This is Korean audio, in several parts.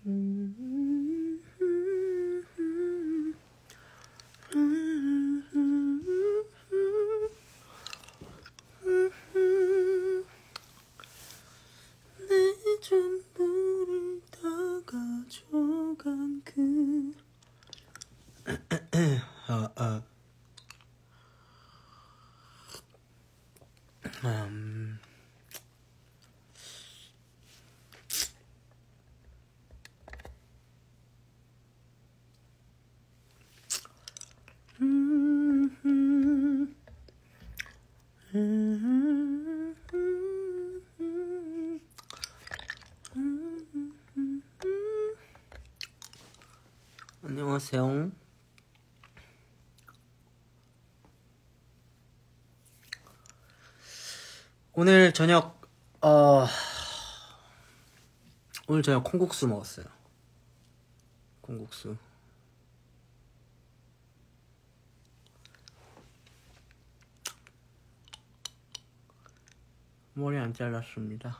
내 전부를 다 가져간 그 안녕하세요. 오늘 저녁 콩국수 먹었어요. 콩국수. 머리 안 잘랐습니다.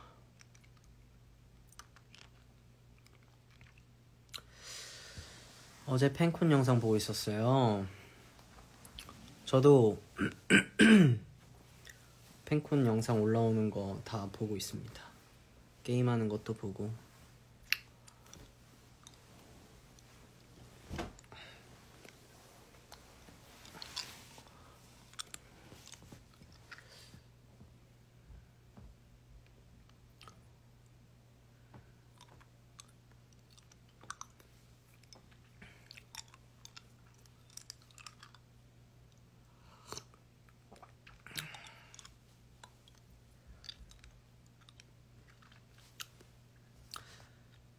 어제 팬콘 영상 보고 있었어요. 저도 팬콘 영상 올라오는 거 다 보고 있습니다. 게임하는 것도 보고.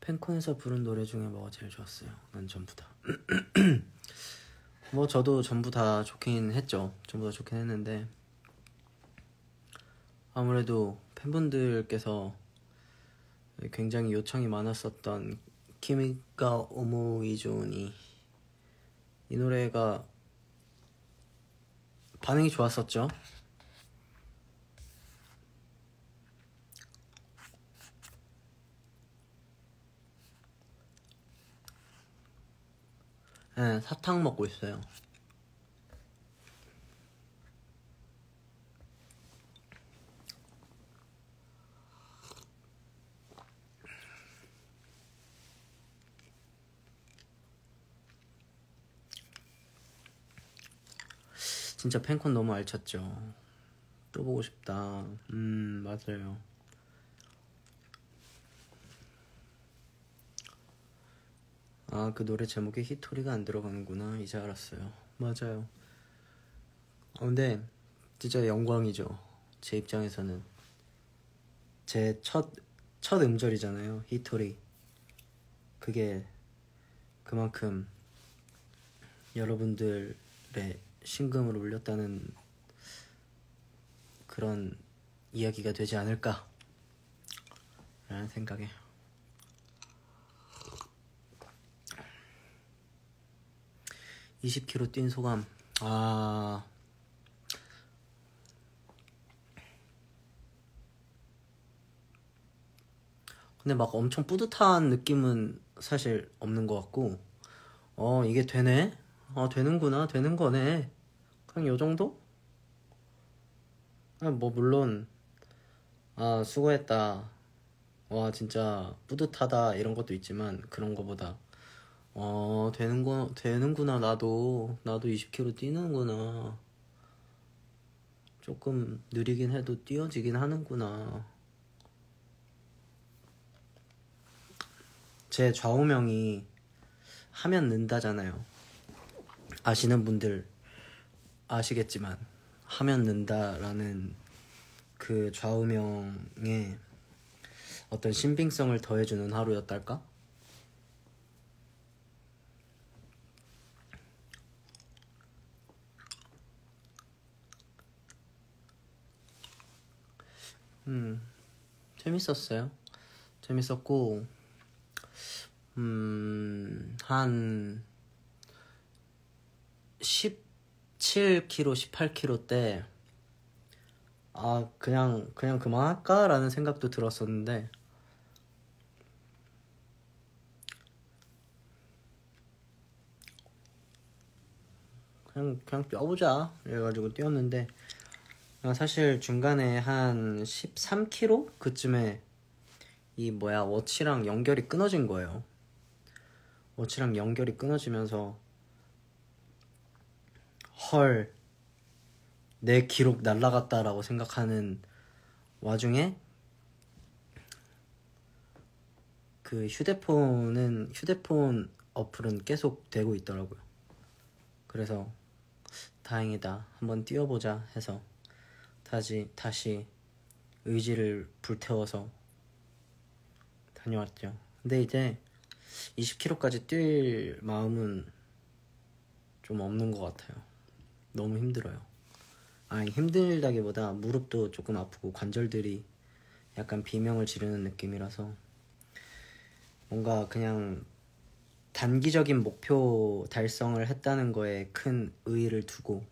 팬콘에서 부른 노래 중에 뭐가 제일 좋았어요? 난 전부 다. 뭐 저도 전부 다 좋긴 했죠. 전부 다 좋긴 했는데 아무래도 팬분들께서 굉장히 요청이 많았었던 키미가 오모이존이 이 노래가 반응이 좋았었죠. 네, 사탕 먹고 있어요. 진짜 팬콘 너무 알찼죠. 또 보고 싶다. 맞아요. 아, 그 노래 제목에 히토리가 안 들어가는구나. 이제 알았어요. 맞아요. 근데 진짜 영광이죠. 제 입장에서는 제 첫 음절이잖아요. 히토리. 그게 그만큼 여러분들의 심금을 울렸다는 그런 이야기가 되지 않을까 라는 생각에. (20km) 뛴 소감. 근데 막 엄청 뿌듯한 느낌은 사실 없는 것 같고, 이게 되네? 되는구나, 되는 거네. 그냥 요 정도? 뭐 물론 수고했다, 와 진짜 뿌듯하다 이런 것도 있지만, 그런 거보다 되는구나, 나도 20km 뛰는구나, 조금 느리긴 해도 뛰어지긴 하는구나. 제 좌우명이 하면 는다잖아요. 아시는 분들 아시겠지만 하면 는다라는 그 좌우명에 어떤 신빙성을 더해주는 하루였달까? 재밌었어요. 재밌었고, 한 17km, 18km 때 그냥 그만할까? 라는 생각도 들었었는데, 그냥 뛰어보자 이래가지고 뛰었는데 사실 중간에 한 13km 그쯤에 이 워치랑 연결이 끊어진 거예요. 워치랑 연결이 끊어지면서 헐, 내 기록 날라갔다라고 생각하는 와중에 그 휴대폰 어플은 계속 되고 있더라고요. 그래서 다행이다, 한번 뛰어보자 해서 다시 의지를 불태워서 다녀왔죠. 근데 이제 20km까지 뛸 마음은 좀 없는 것 같아요. 너무 힘들어요. 아니, 힘들다기보다 무릎도 조금 아프고 관절들이 약간 비명을 지르는 느낌이라서 뭔가 그냥 단기적인 목표 달성을 했다는 거에 큰 의의를 두고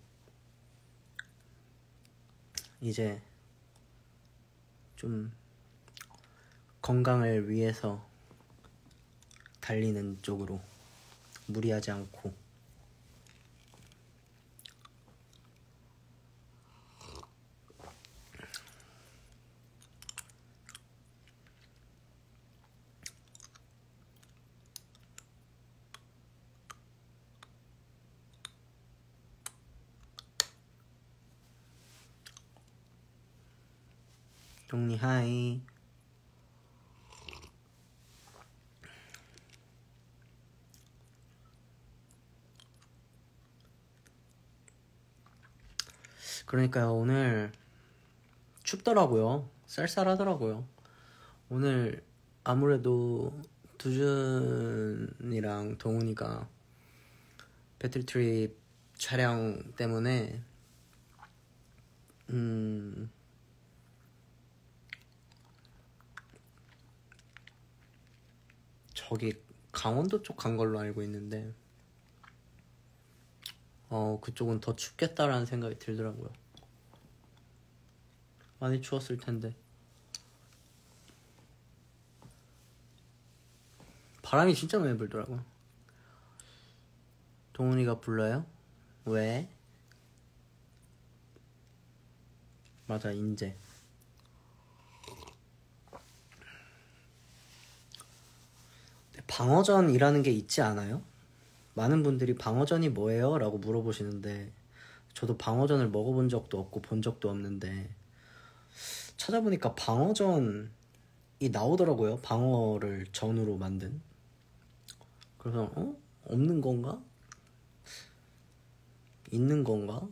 이제 좀 건강을 위해서 달리는 쪽으로 무리하지 않고. 동리 하이. 그러니까요, 오늘 춥더라고요. 쌀쌀하더라고요. 오늘 아무래도 두준이랑 동훈이가 배틀트립 촬영 때문에 저기 강원도 쪽 간 걸로 알고 있는데 그쪽은 더 춥겠다라는 생각이 들더라고요. 많이 추웠을 텐데. 바람이 진짜 많이 불더라고요. 동훈이가 불러요? 왜? 맞아, 인제. 방어전이라는 게 있지 않아요? 많은 분들이 방어전이 뭐예요? 라고 물어보시는데 저도 방어전을 먹어본 적도 없고 본 적도 없는데 찾아보니까 방어전이 나오더라고요. 방어를 전으로 만든. 그래서 없는 건가? 있는 건가?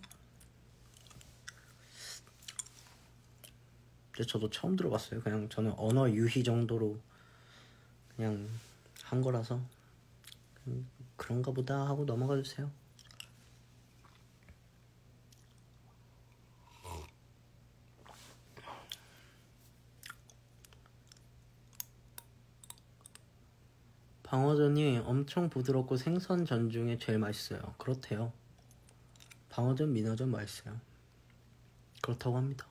근데 저도 처음 들어봤어요. 그냥 저는 언어 유희 정도로 그냥 한 거라서 그런가 보다 하고 넘어가 주세요. 방어전이 엄청 부드럽고 생선전 중에 제일 맛있어요. 그렇대요. 방어전, 민어전 맛있어요. 그렇다고 합니다.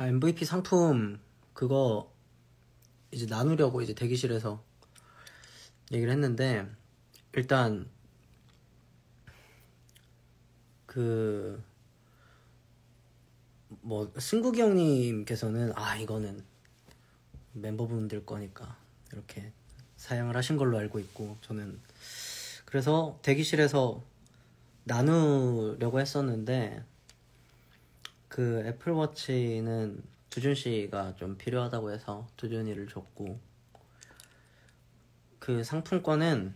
MVP 상품 그거 이제 나누려고 이제 대기실에서 얘기를 했는데 일단 승국이 형님께서는 이거는 멤버분들 거니까 이렇게 사양을 하신 걸로 알고 있고, 저는 그래서 대기실에서 나누려고 했었는데 그 애플워치는 두준씨가 좀 필요하다고 해서 두준이를 줬고, 그 상품권은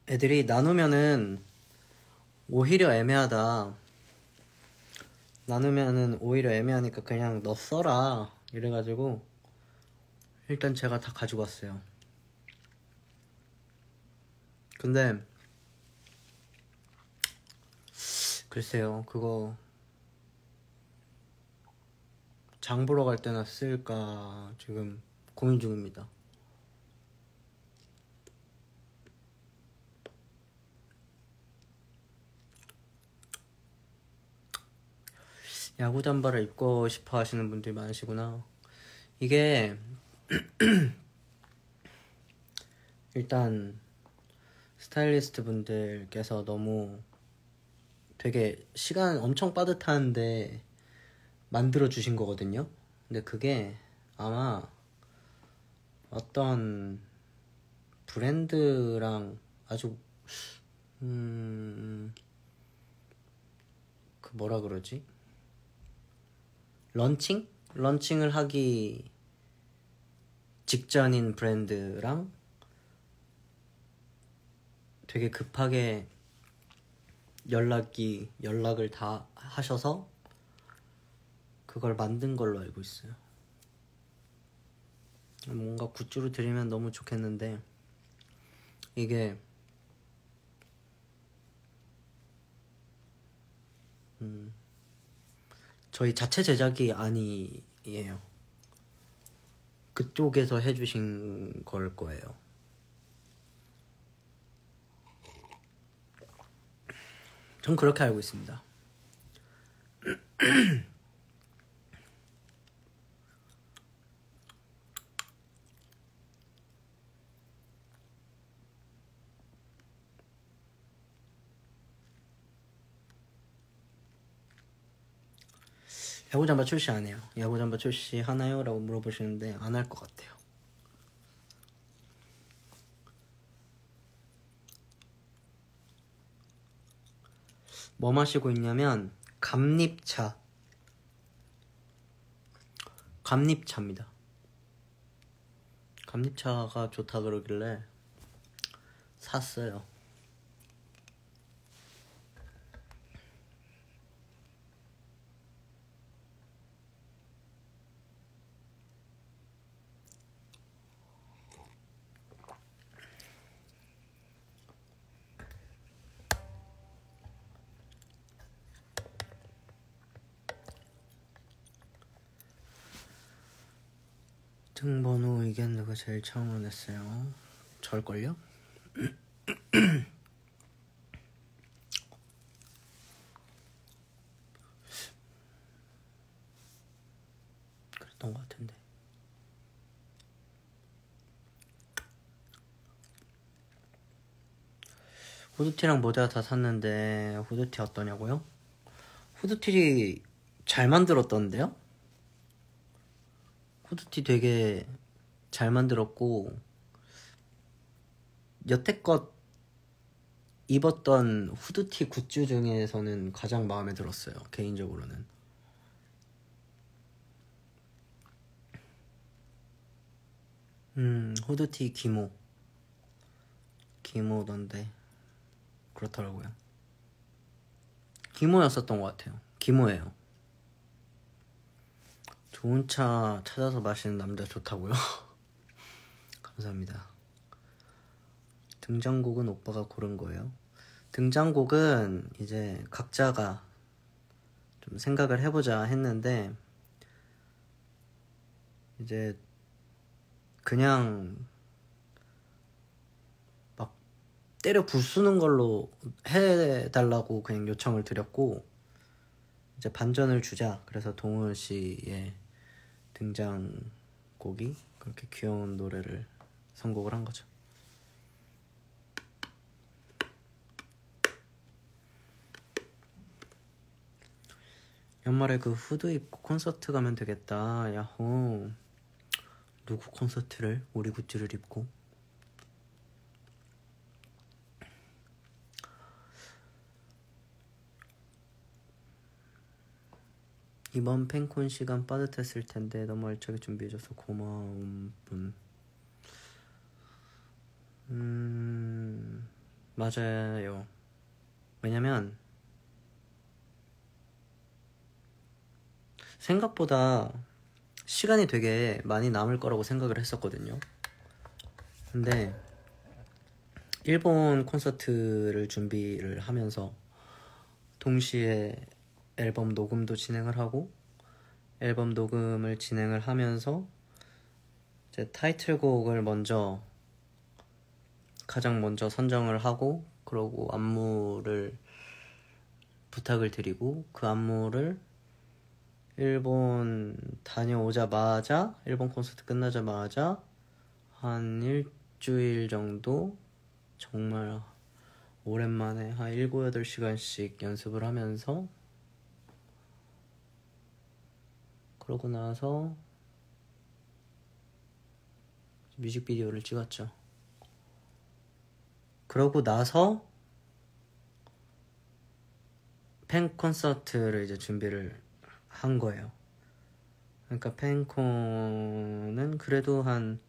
애들이 나누면은 오히려 애매하다, 나누면은 오히려 애매하니까 그냥 너 써라 이래가지고 일단 제가 다 가지고 왔어요. 근데 글쎄요, 그거 장 보러 갈 때나 쓸까 지금 고민 중입니다. 야구 잠바를 입고 싶어 하시는 분들이 많으시구나. 이게 일단 스타일리스트 분들께서 너무 되게 시간 엄청 빠듯한데 만들어 주신 거거든요. 근데 그게 아마 어떤 브랜드랑 아주 그 뭐라 그러지? 런칭을 하기 직전인 브랜드랑 되게 급하게 연락을 다 하셔서 그걸 만든 걸로 알고 있어요. 뭔가 굿즈로 드리면 너무 좋겠는데 이게 저희 자체 제작이 아니에요. 그쪽에서 해주신 걸 거예요. 전 그렇게 알고 있습니다. 야구잠바 출시 안 해요. 야구잠바 출시 하나요? 라고 물어보시는데 안 할 것 같아요. 뭐 마시고 있냐면 감립차입니다. 감립차가 좋다 그러길래 샀어요. 등번호 의견 누가 제일 처음 보냈어요? 절걸요? 그랬던 것 같은데. 후드티랑 모자 다 샀는데 후드티 어떠냐고요? 후드티 잘 만들었던데요? 후드티 되게 잘 만들었고 여태껏 입었던 후드티 굿즈 중에서는 가장 마음에 들었어요. 개인적으로는. 후드티 기모던데 그렇더라고요. 기모였었던 것 같아요. 기모예요. 좋은 차 찾아서 마시는 남자 좋다고요? 감사합니다. 등장곡은 오빠가 고른 거예요? 등장곡은 이제 각자가 좀 생각을 해보자 했는데 이제 그냥 막 때려 부수는 걸로 해달라고 그냥 요청을 드렸고 이제 반전을 주자. 그래서 동훈 씨의 등장곡이 그렇게 귀여운 노래를 선곡을 한 거죠. 연말에 그 후드 입고 콘서트 가면 되겠다. 야호. 누구 콘서트를? 우리 굿즈를 입고? 이번 팬콘 시간 빠듯했을 텐데 너무 알차게 준비해줘서 고마운 분. 맞아요. 왜냐면 생각보다 시간이 되게 많이 남을 거라고 생각을 했었거든요. 근데 일본 콘서트를 준비를 하면서 동시에 앨범 녹음도 진행을 하고 앨범 녹음을 진행을 하면서 이제 타이틀곡을 가장 먼저 선정을 하고 그러고 안무를 부탁을 드리고 그 안무를 일본 다녀오자마자, 일본 콘서트 끝나자마자 한 일주일 정도 정말 오랜만에 한 7, 8시간씩 연습을 하면서, 그러고 나서 뮤직비디오를 찍었죠. 그러고 나서 팬 콘서트를 이제 준비를 한 거예요. 그러니까 팬콘은 그래도 한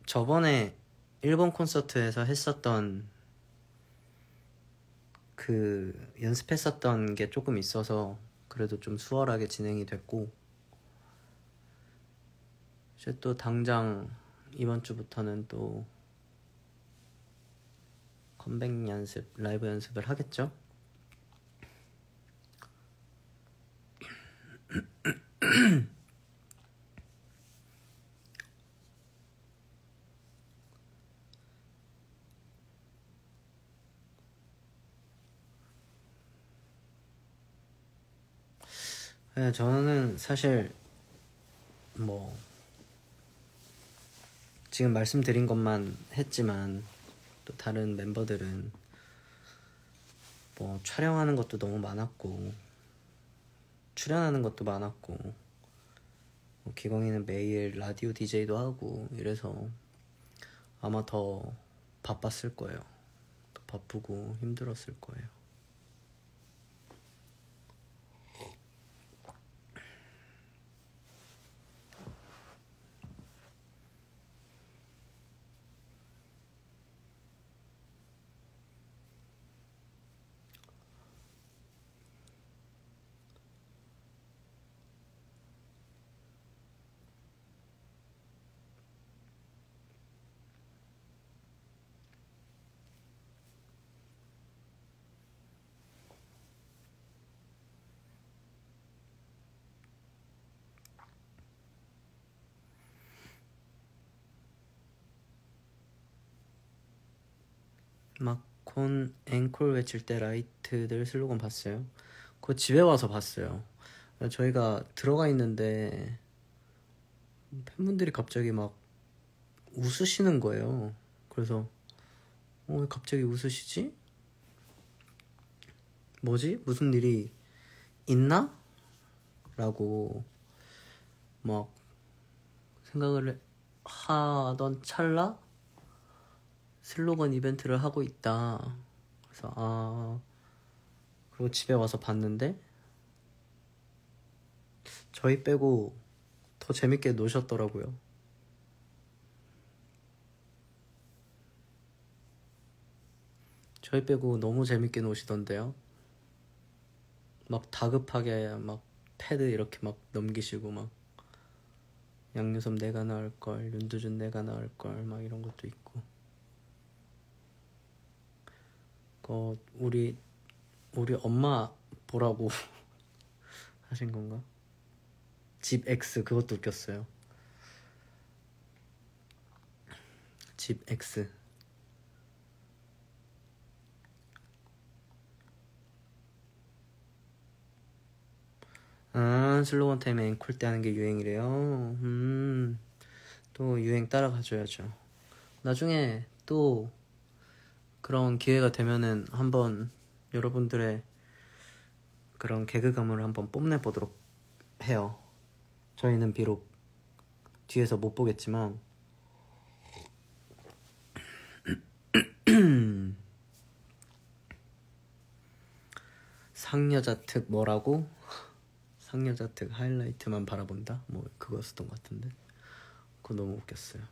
저번에 일본 콘서트에서 했었던 그 연습했었던 게 조금 있어서 그래도 좀 수월하게 진행이 됐고, 이제 또 당장 이번 주부터는 또 컴백 연습, 라이브 연습을 하겠죠? 네, 저는 사실 뭐 지금 말씀드린 것만 했지만 또 다른 멤버들은 뭐 촬영하는 것도 너무 많았고 출연하는 것도 많았고, 뭐 기광이는 매일 라디오 DJ도 하고 이래서 아마 더 바빴을 거예요. 더 바쁘고 힘들었을 거예요. 마콘 앵콜 외칠 때 라이트들 슬로건 봤어요? 그거 집에 와서 봤어요. 저희가 들어가 있는데 팬분들이 갑자기 막 웃으시는 거예요. 그래서 왜 갑자기 웃으시지? 뭐지? 무슨 일이 있나? 라고 막 생각을 하던 찰나 슬로건 이벤트를 하고 있다. 그래서 그리고 집에 와서 봤는데 저희 빼고 더 재밌게 노셨더라고요. 저희 빼고 너무 재밌게 노시던데요. 막 다급하게 막 패드 이렇게 막 넘기시고 막 양요섭 내가 나을걸, 윤두준 내가 나을걸 막 이런 것도 있고. 우리 엄마 보라고 하신 건가? 집 X 그것도 웃겼어요. 집 X. 슬로건 타임에 앵콜 때 하는 게 유행이래요. 또 유행 따라가줘야죠. 나중에 또 그런 기회가 되면은 한번 여러분들의 그런 개그감을 한번 뽐내보도록 해요. 저희는 비록 뒤에서 못 보겠지만 상여자 특 뭐라고? 상여자 특 하이라이트만 바라본다? 뭐 그거였던 것 같은데 그거 너무 웃겼어요.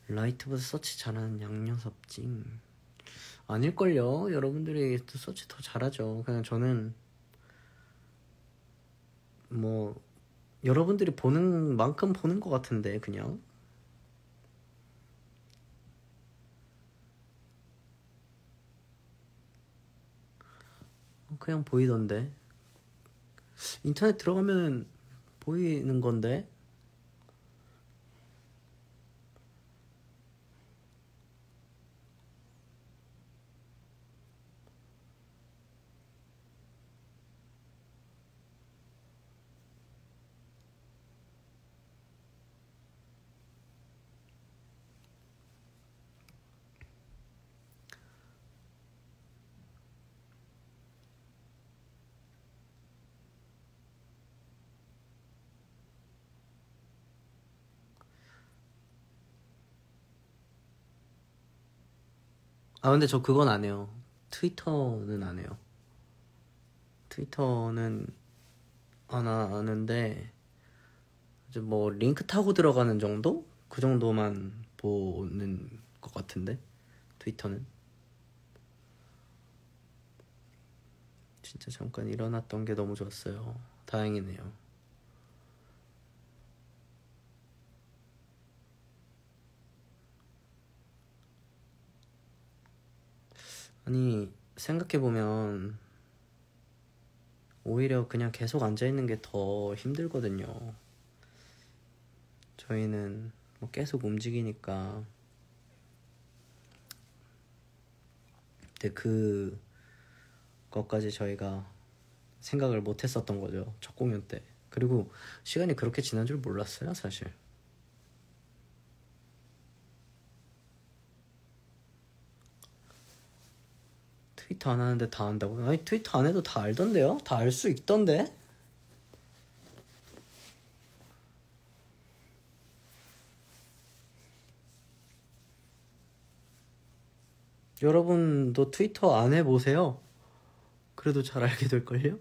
라이트보다 서치 잘하는 양녀섭찡 아닐걸요? 여러분들이 또 서치 더 잘하죠. 그냥 저는 뭐 여러분들이 보는 만큼 보는 것 같은데 그냥 그냥 보이던데. 인터넷 들어가면 보이는 건데. 아 근데 저 그건 안 해요. 트위터는 안 해요. 트위터는 안 하는데 이제 뭐 링크 타고 들어가는 정도? 그 정도만 보는 것 같은데 트위터는. 진짜 잠깐 일어났던 게 너무 좋았어요. 다행이네요. 아니 생각해보면 오히려 그냥 계속 앉아있는 게 더 힘들거든요. 저희는 뭐 계속 움직이니까. 근데 그것까지 저희가 생각을 못 했었던 거죠, 첫 공연 때. 그리고 시간이 그렇게 지난 줄 몰랐어요, 사실. 트위터 안 하는데 다 안다고요? 아니 트위터 안 해도 다 알던데요? 다 알 수 있던데? 여러분도 트위터 안 해보세요. 그래도 잘 알게 될걸요?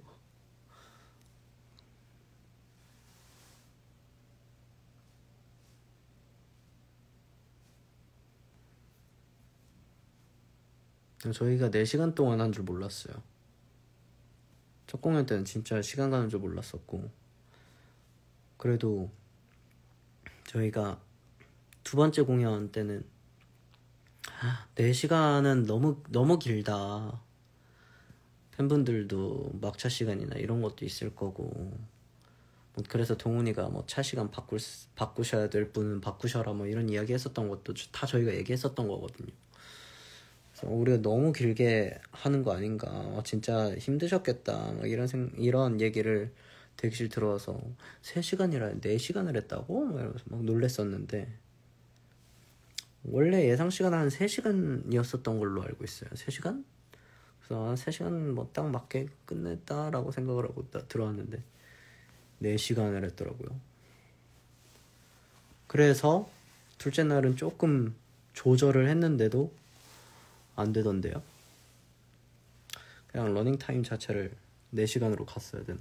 저희가 4시간 동안 한 줄 몰랐어요. 첫 공연 때는 진짜 시간 가는 줄 몰랐었고, 그래도 저희가 두 번째 공연 때는 4시간은 너무 길다. 팬분들도 막차 시간이나 이런 것도 있을 거고, 뭐 그래서 동훈이가 뭐 차 시간 바꾸셔야 될 분은 바꾸셔라 뭐 이런 이야기 했었던 것도 다 저희가 얘기했었던 거거든요. 그래서 우리가 너무 길게 하는 거 아닌가, 진짜 힘드셨겠다 막 이런 얘기를 대기실 들어와서 3시간이라 4시간을 했다고? 막 이러면서 막 놀랬었는데, 원래 예상 시간은 한 3시간이었었던 걸로 알고 있어요. 3시간? 그래서 3시간 뭐 딱 맞게 끝냈다라고 생각을 하고 들어왔는데 4시간을 했더라고요. 그래서 둘째 날은 조금 조절을 했는데도 안 되던데요. 그냥 러닝타임 자체를 4시간으로 갔어야 되나?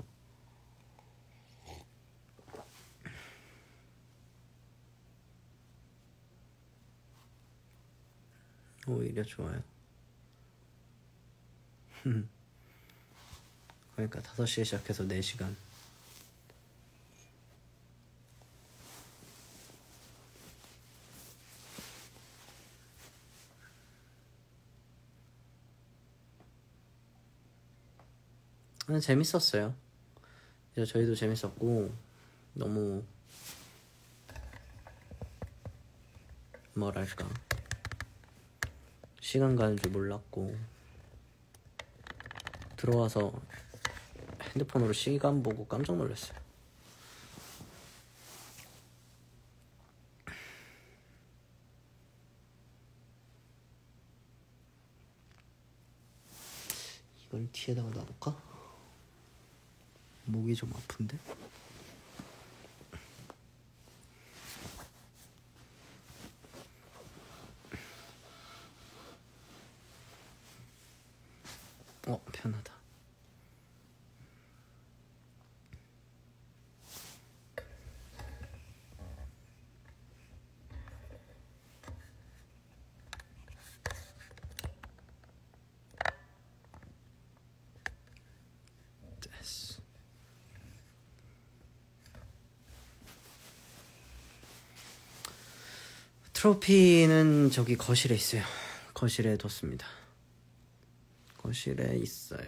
오히려 좋아요. 그러니까 5시에 시작해서 4시간. 재밌었어요. 이제 저희도 재밌었고, 너무 뭐랄까, 시간 가는 줄 몰랐고, 들어와서 핸드폰으로 시간 보고 깜짝 놀랐어요. 이걸 뒤에다가 놔둘까? 목이 좀 아픈데? 편하다. 됐어. 트로피는 저기 거실에 있어요. 거실에 뒀습니다. 거실에 있어요.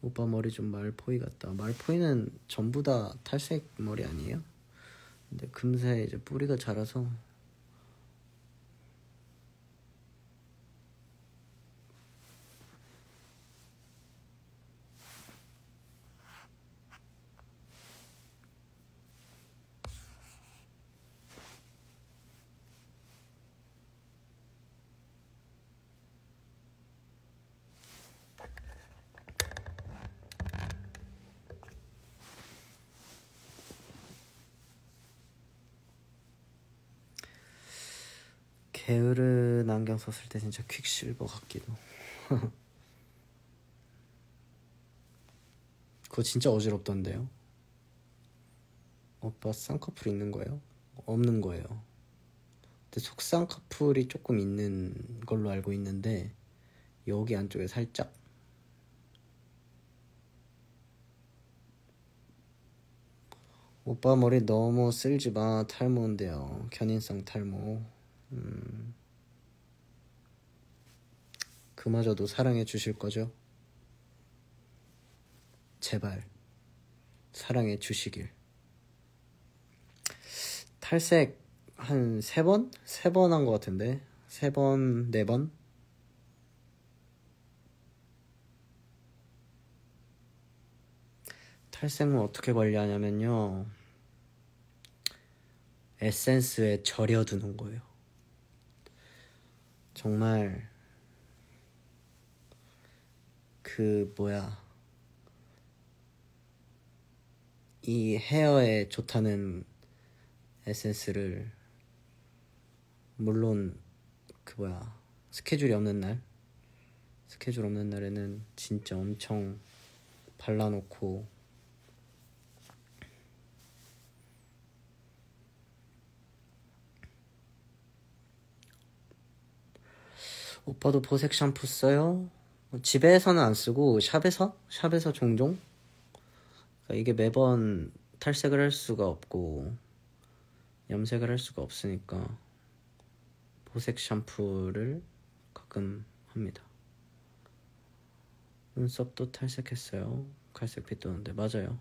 오빠 머리 좀 말포이 같다. 말포이는 전부 다 탈색 머리 아니에요? 근데 금세 이제 뿌리가 자라서 게으른 안경 썼을 때 진짜 퀵실버 같기도. 그거 진짜 어지럽던데요. 오빠 쌍꺼풀 있는 거예요? 없는 거예요. 근데 속쌍꺼풀이 조금 있는 걸로 알고 있는데 여기 안쪽에 살짝. 오빠 머리 너무 쓸지 마. 탈모인데요. 견인성 탈모. 그마저도 사랑해 주실 거죠? 제발 사랑해 주시길. 탈색 한 3번? 3번 한 것 같은데 3번, 4번? 탈색은 어떻게 관리하냐면요, 에센스에 절여두는 거예요. 정말 이 헤어에 좋다는 에센스를, 물론 스케줄 없는 날에는 진짜 엄청 발라놓고, 오빠도 보색 샴푸 써요? 집에서는 안 쓰고 샵에서 종종. 그러니까 이게 매번 탈색을 할 수가 없고 염색을 할 수가 없으니까 보색 샴푸를 가끔 합니다. 눈썹도 탈색했어요. 갈색빛 도는데. 맞아요.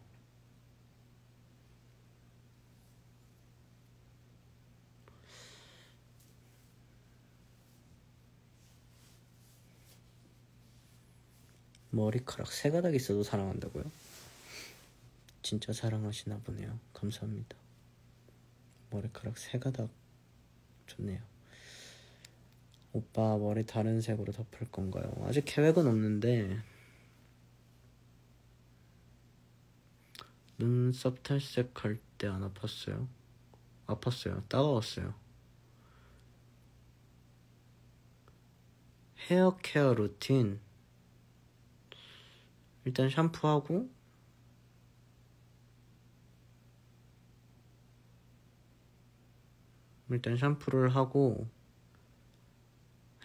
머리카락 3가닥 있어도 사랑한다고요? 진짜 사랑하시나 보네요. 감사합니다. 머리카락 3가닥 좋네요. 오빠 머리 다른 색으로 덮을 건가요? 아직 계획은 없는데, 눈썹 탈색할 때 안 아팠어요? 아팠어요. 따가웠어요. 헤어 케어 루틴, 일단 샴푸하고 샴푸를 하고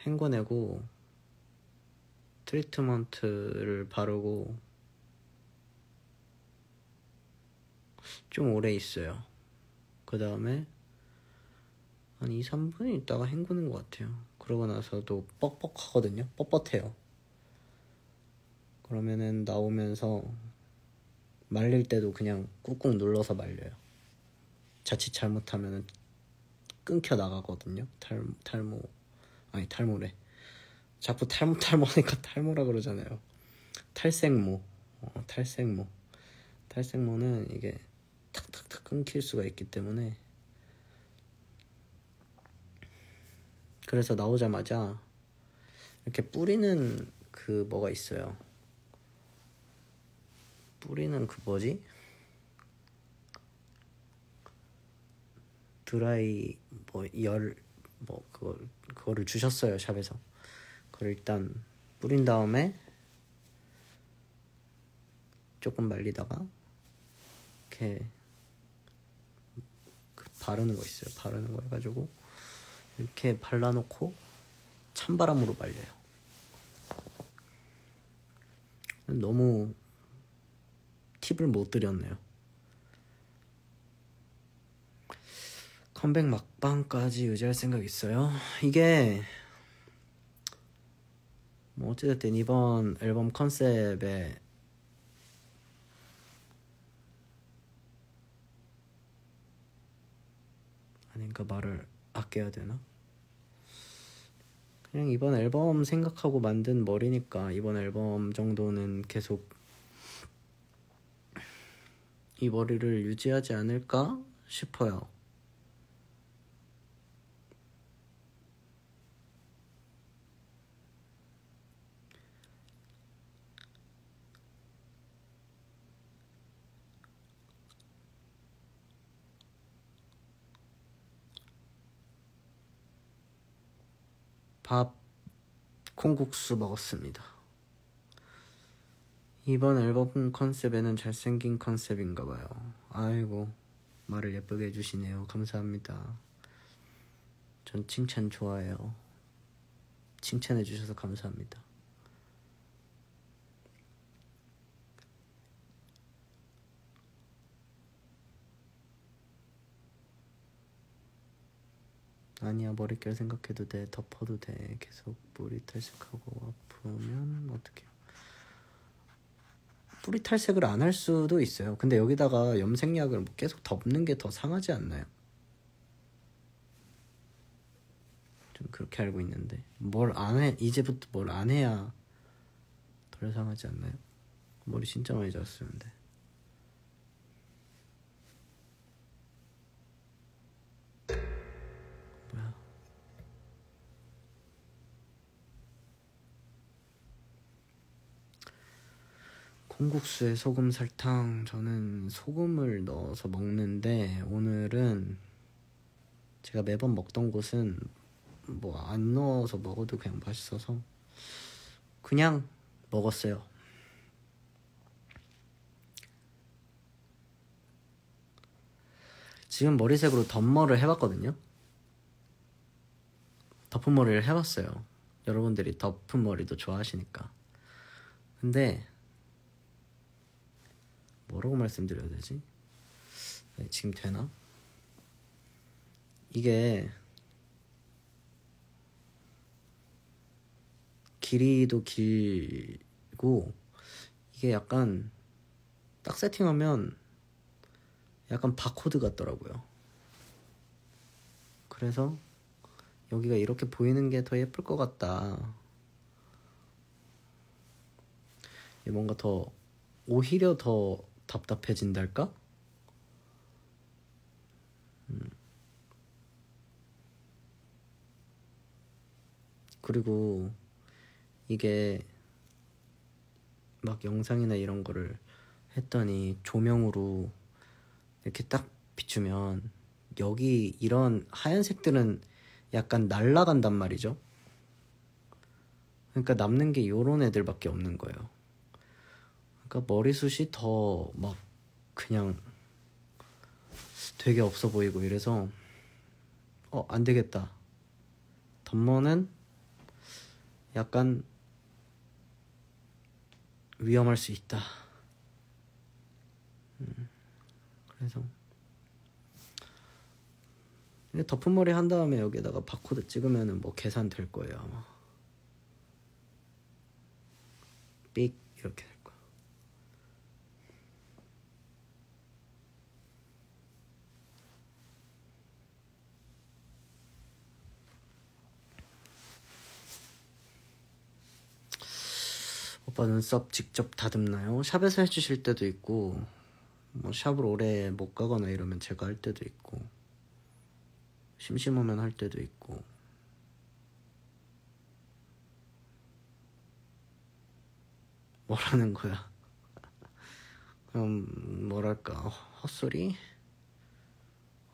헹궈내고 트리트먼트를 바르고 좀 오래 있어요. 그 다음에 한 2-3분 있다가 헹구는 것 같아요. 그러고 나서도 뻑뻑하거든요. 뻣뻣해요. 그러면은 나오면서 말릴 때도 그냥 꾹꾹 눌러서 말려요. 자칫 잘못하면은 끊겨 나가거든요. 탈모래. 자꾸 탈모하니까 탈모라 그러잖아요. 탈색모. 탈색모는 이게 탁탁탁 끊길 수가 있기 때문에, 그래서 나오자마자 이렇게 뿌리는 뭐가 있어요. 뿌리는 드라이 그거를 주셨어요. 샵에서. 그걸 일단 뿌린 다음에 조금 말리다가 이렇게 바르는 거 있어요. 바르는 거 해가지고 이렇게 발라놓고 찬바람으로 말려요. 너무 팁을 못 드렸네요. 컴백 막방까지 유지할 생각 있어요? 이게 어찌됐든 이번 앨범 컨셉에 아닌가? 말을 아껴야 되나? 그냥 이번 앨범 생각하고 만든 머리니까 이번 앨범 정도는 계속 이 머리를 유지하지 않을까 싶어요. 밥 콩국수 먹었습니다. 이번 앨범 컨셉에는 잘생긴 컨셉인가봐요. 아이고, 말을 예쁘게 해주시네요. 감사합니다. 전 칭찬 좋아해요. 칭찬해주셔서 감사합니다. 아니야, 머릿결 생각해도 돼. 덮어도 돼. 계속 뿌리 탈색하고 아프면 어떡해요. 뿌리 탈색을 안 할 수도 있어요. 근데 여기다가 염색약을 뭐 계속 덮는 게 더 상하지 않나요? 좀 그렇게 알고 있는데 뭘 안 해, 이제부터 뭘 안 해야 덜 상하지 않나요? 머리 진짜 많이 자랐었는데. 뭐야? 콩국수에 소금 설탕. 저는 소금을 넣어서 먹는데 오늘은 제가 매번 먹던 곳은 뭐 안 넣어서 먹어도 그냥 맛있어서 그냥 먹었어요. 지금 머리색으로 덧머를 해봤거든요. 덮은 머리를 해봤어요. 여러분들이 덮은 머리도 좋아하시니까. 근데 뭐라고 말씀드려야 되지? 네, 지금 되나? 이게 길이도 길고 이게 약간 딱 세팅하면 약간 바코드 같더라고요. 그래서 여기가 이렇게 보이는 게 더 예쁠 것 같다. 뭔가 더 오히려 더 답답해진달까? 그리고 이게 막 영상이나 이런 거를 했더니 조명으로 이렇게 딱 비추면 여기 이런 하얀색들은 약간 날아간단 말이죠. 그러니까 남는 게 요런 애들밖에 없는 거예요. 그러니까 머리숱이 더 막 그냥 되게 없어 보이고 이래서 안 되겠다. 덤머는 약간 위험할 수 있다. 그래서 덮은 머리 한 다음에 여기다가 바코드 찍으면은 뭐 계산 될 거예요 아마. 삑 이렇게 될 거야. 오빠 눈썹 직접 다듬나요? 샵에서 해주실 때도 있고 뭐 샵을 오래 못 가거나 이러면 제가 할 때도 있고 심심하면 할 때도 있고. 뭐라는 거야? 그럼 뭐랄까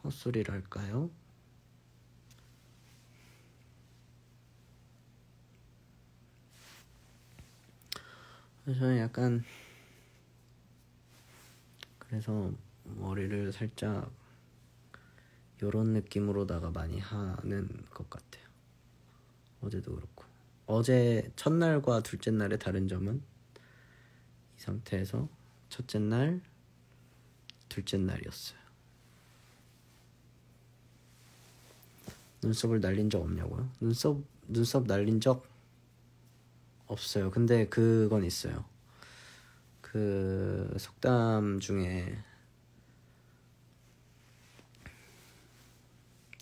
헛소리랄까요? 저는 약간 그래서 머리를 살짝 요런 느낌으로다가 많이 하는 것 같아요. 어제도 그렇고. 어제 첫날과 둘째 날의 다른 점은 이 상태에서 첫째 날, 둘째 날이었어요. 눈썹을 날린 적 없냐고요? 눈썹 날린 적 없어요. 근데 그건 있어요. 그 속담 중에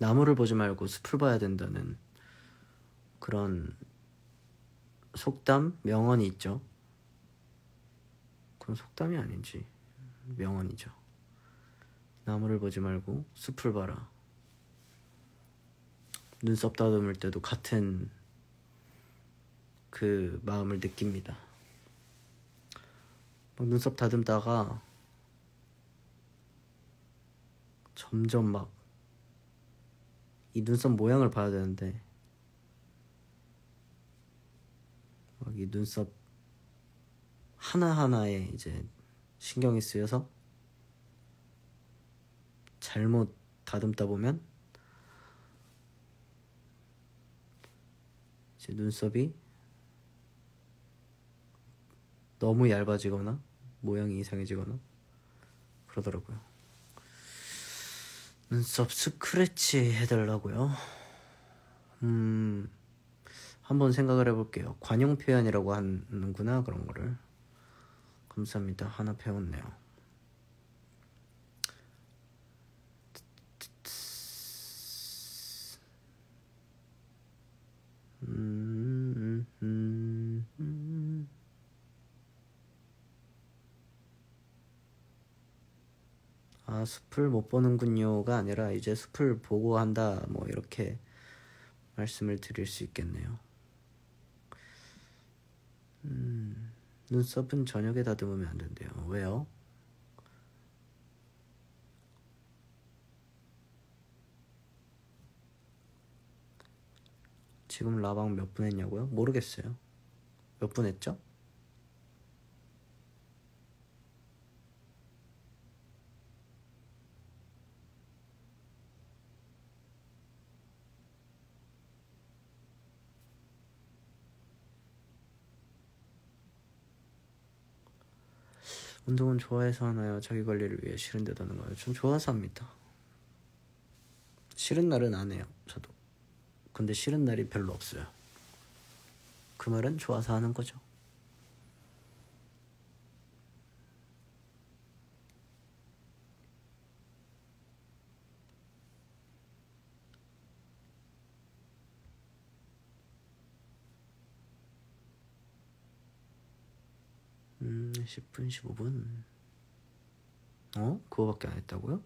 나무를 보지 말고 숲을 봐야 된다는 그런 속담, 명언이 있죠. 그건 속담이 아닌지 명언이죠. 나무를 보지 말고 숲을 봐라. 눈썹 다듬을 때도 같은 그 마음을 느낍니다. 막 눈썹 다듬다가 점점 막 이 눈썹 모양을 봐야 되는데 막 이 눈썹 하나하나에 이제 신경이 쓰여서 잘못 다듬다 보면 이제 눈썹이 너무 얇아지거나 모양이 이상해지거나 그러더라고요. 눈썹 스크래치 해달라고요? 한번 생각을 해볼게요. 관용 표현이라고 하는구나 그런 거를. 감사합니다. 하나 배웠네요. 아, 숲을 못 보는군요가 아니라 이제 숲을 보고 한다 뭐 이렇게 말씀을 드릴 수 있겠네요. 눈썹은 저녁에 다듬으면 안 된대요. 왜요? 지금 라방 몇 분 했냐고요? 모르겠어요. 몇 분 했죠? 운동은 좋아해서 하나요? 자기 관리를 위해 싫은 데도 하는 거예요? 전 좋아서 합니다. 싫은 날은 안 해요. 저도. 근데 싫은 날이 별로 없어요. 그 말은 좋아서 하는 거죠. 음, 10분 15분. 그거밖에 안 했다고요?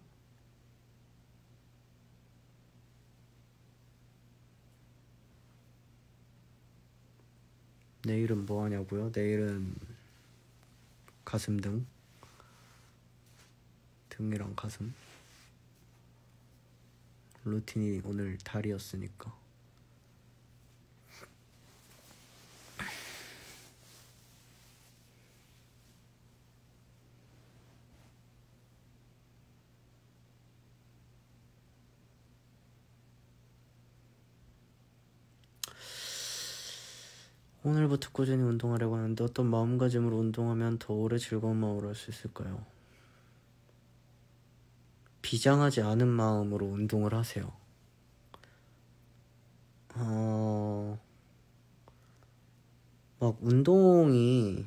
내일은 뭐 하냐고요? 내일은 가슴 등이랑 가슴. 루틴이 오늘 다리였으니까. 오늘부터 꾸준히 운동하려고 하는데 어떤 마음가짐으로 운동하면 더 오래 즐거운 마음으로 할 수 있을까요? 비장하지 않은 마음으로 운동을 하세요. 막 운동이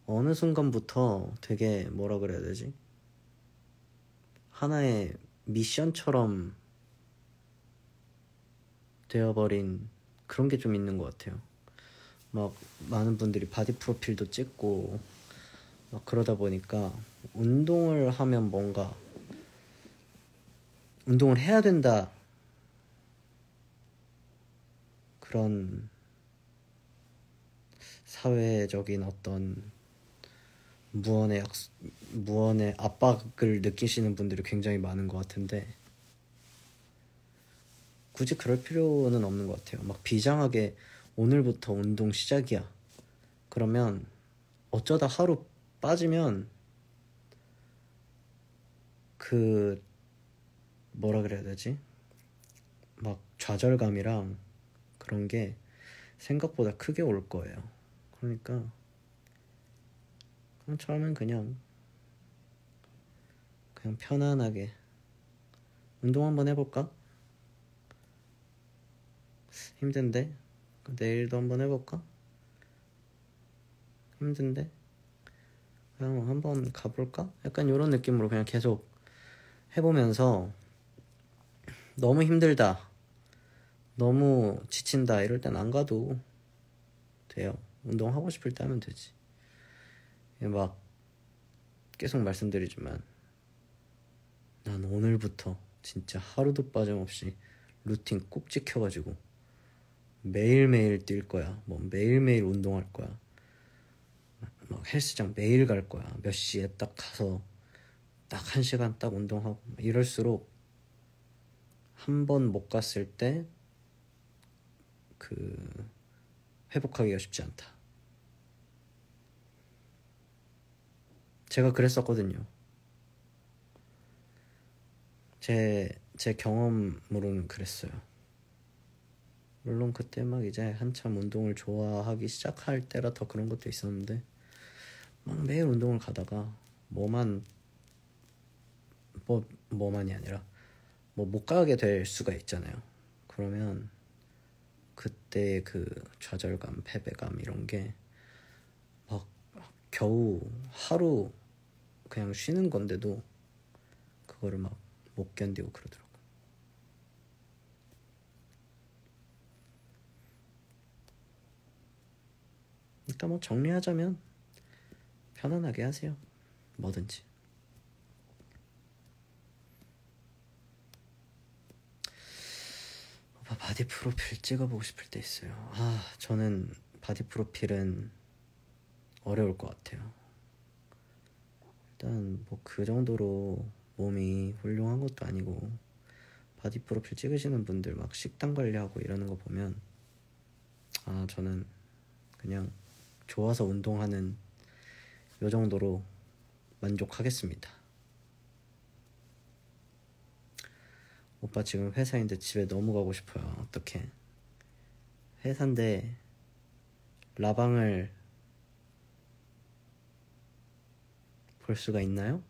어느 순간부터 되게 뭐라 그래야 되지? 하나의 미션처럼 되어버린 그런 게 좀 있는 것 같아요. 막 많은 분들이 바디 프로필도 찍고 막 그러다 보니까 운동을 하면 뭔가 운동을 해야 된다 그런 사회적인 어떤 무언의 압박을 느끼시는 분들이 굉장히 많은 것 같은데 굳이 그럴 필요는 없는 것 같아요. 막 비장하게 오늘부터 운동 시작이야. 그러면 어쩌다 하루 빠지면 그 뭐라 그래야 되지? 막 좌절감이랑 그런 게 생각보다 크게 올 거예요. 그러니까 처음엔 그냥 편안하게 운동 한번 해볼까? 힘든데? 내일도 한번 해볼까? 힘든데? 그냥 한번 가볼까? 약간 이런 느낌으로 그냥 계속 해보면서 너무 힘들다, 너무 지친다 이럴 땐 안 가도 돼요. 운동하고 싶을 때 하면 되지. 막 계속 말씀드리지만 난 오늘부터 진짜 하루도 빠짐없이 루틴 꼭 지켜가지고 매일매일 뛸 거야. 뭐 매일매일 운동할 거야. 막 헬스장 매일 갈 거야. 몇 시에 딱 가서 딱 1시간 딱 운동하고. 이럴수록 한 번 못 갔을 때 그 회복하기가 쉽지 않다. 제가 그랬었거든요. 제 경험으로는 그랬어요. 물론 그때 막 이제 한참 운동을 좋아하기 시작할 때라 더 그런 것도 있었는데, 막 매일 운동을 가다가 뭐만이 아니라 뭐 못 가게 될 수가 있잖아요. 그러면 그때 그 좌절감, 패배감 이런 게 막 겨우 하루 그냥 쉬는 건데도 그거를 막 못 견디고 그러더라고. 그러니까 뭐 정리하자면 편안하게 하세요. 뭐든지. 오빠 바디 프로필 찍어보고 싶을 때 있어요. 저는 바디 프로필은 어려울 것 같아요. 일단 뭐 그 정도로 몸이 훌륭한 것도 아니고, 바디 프로필 찍으시는 분들 막 식단 관리하고 이러는 거 보면 저는 그냥 좋아서 운동하는 요 정도로 만족하겠습니다. 오빠 지금 회사인데 집에 너무 가고 싶어요. 어떡해. 회사인데 라방을 볼 수가 있나요?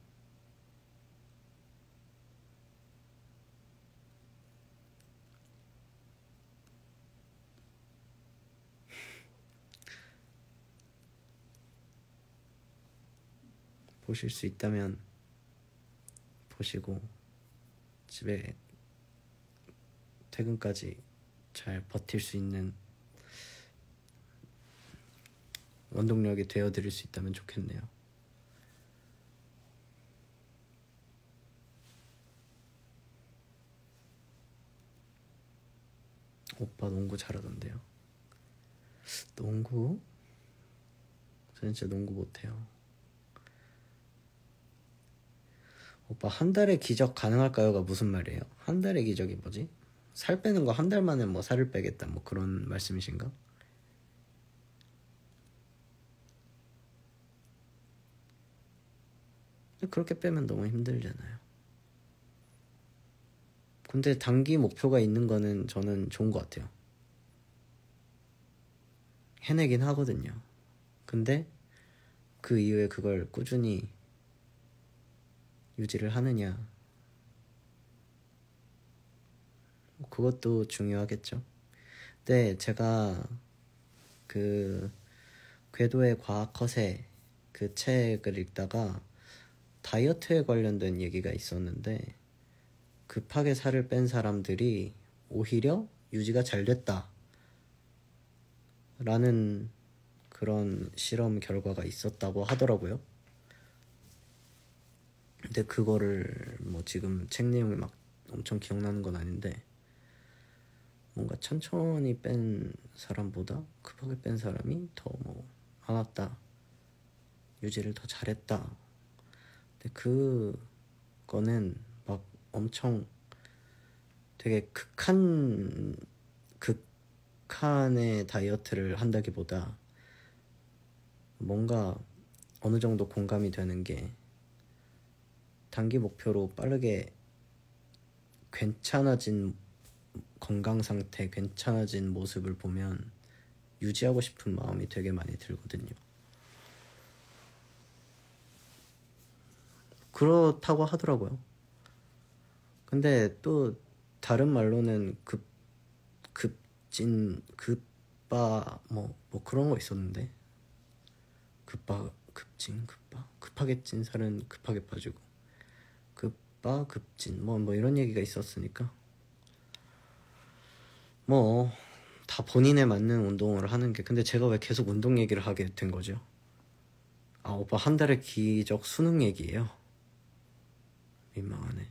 보실 수 있다면 보시고 집에 퇴근까지 잘 버틸 수 있는 원동력이 되어드릴 수 있다면 좋겠네요. 오빠 농구 잘하던데요. 농구? 저는 진짜 농구 못해요. 오빠 한 달에 기적 가능할까요가 무슨 말이에요? 한 달에 기적이 뭐지? 살 빼는 거 한 달 만에 뭐 살을 빼겠다 뭐 그런 말씀이신가? 그렇게 빼면 너무 힘들잖아요. 근데 단기 목표가 있는 거는 저는 좋은 것 같아요. 해내긴 하거든요. 근데 그 이후에 그걸 꾸준히 유지를 하느냐, 그것도 중요하겠죠. 근데 제가 그 궤도의 과학 허세 그 책을 읽다가 다이어트에 관련된 얘기가 있었는데, 급하게 살을 뺀 사람들이 오히려 유지가 잘 됐다 라는 그런 실험 결과가 있었다고 하더라고요. 근데 그거를 뭐 지금 책 내용이 막 엄청 기억나는 건 아닌데, 뭔가 천천히 뺀 사람보다 급하게 뺀 사람이 더 뭐 안 왔다, 유지를 더 잘했다. 근데 그거는 막 엄청 되게 극한의 다이어트를 한다기보다 뭔가 어느 정도 공감이 되는 게, 단기 목표로 빠르게 괜찮아진 건강 상태, 괜찮아진 모습을 보면 유지하고 싶은 마음이 되게 많이 들거든요. 그렇다고 하더라고요. 근데 또 다른 말로는 급진, 급바 뭐 그런 거 있었는데, 급진, 급하게 찐 살은 급하게 빠지고, 급바 급진 뭐 이런 얘기가 있었으니까 뭐 다 본인에 맞는 운동을 하는 게. 근데 제가 왜 계속 운동 얘기를 하게 된 거죠? 아, 오빠 한 달의 기적 수능 얘기예요. 민망하네.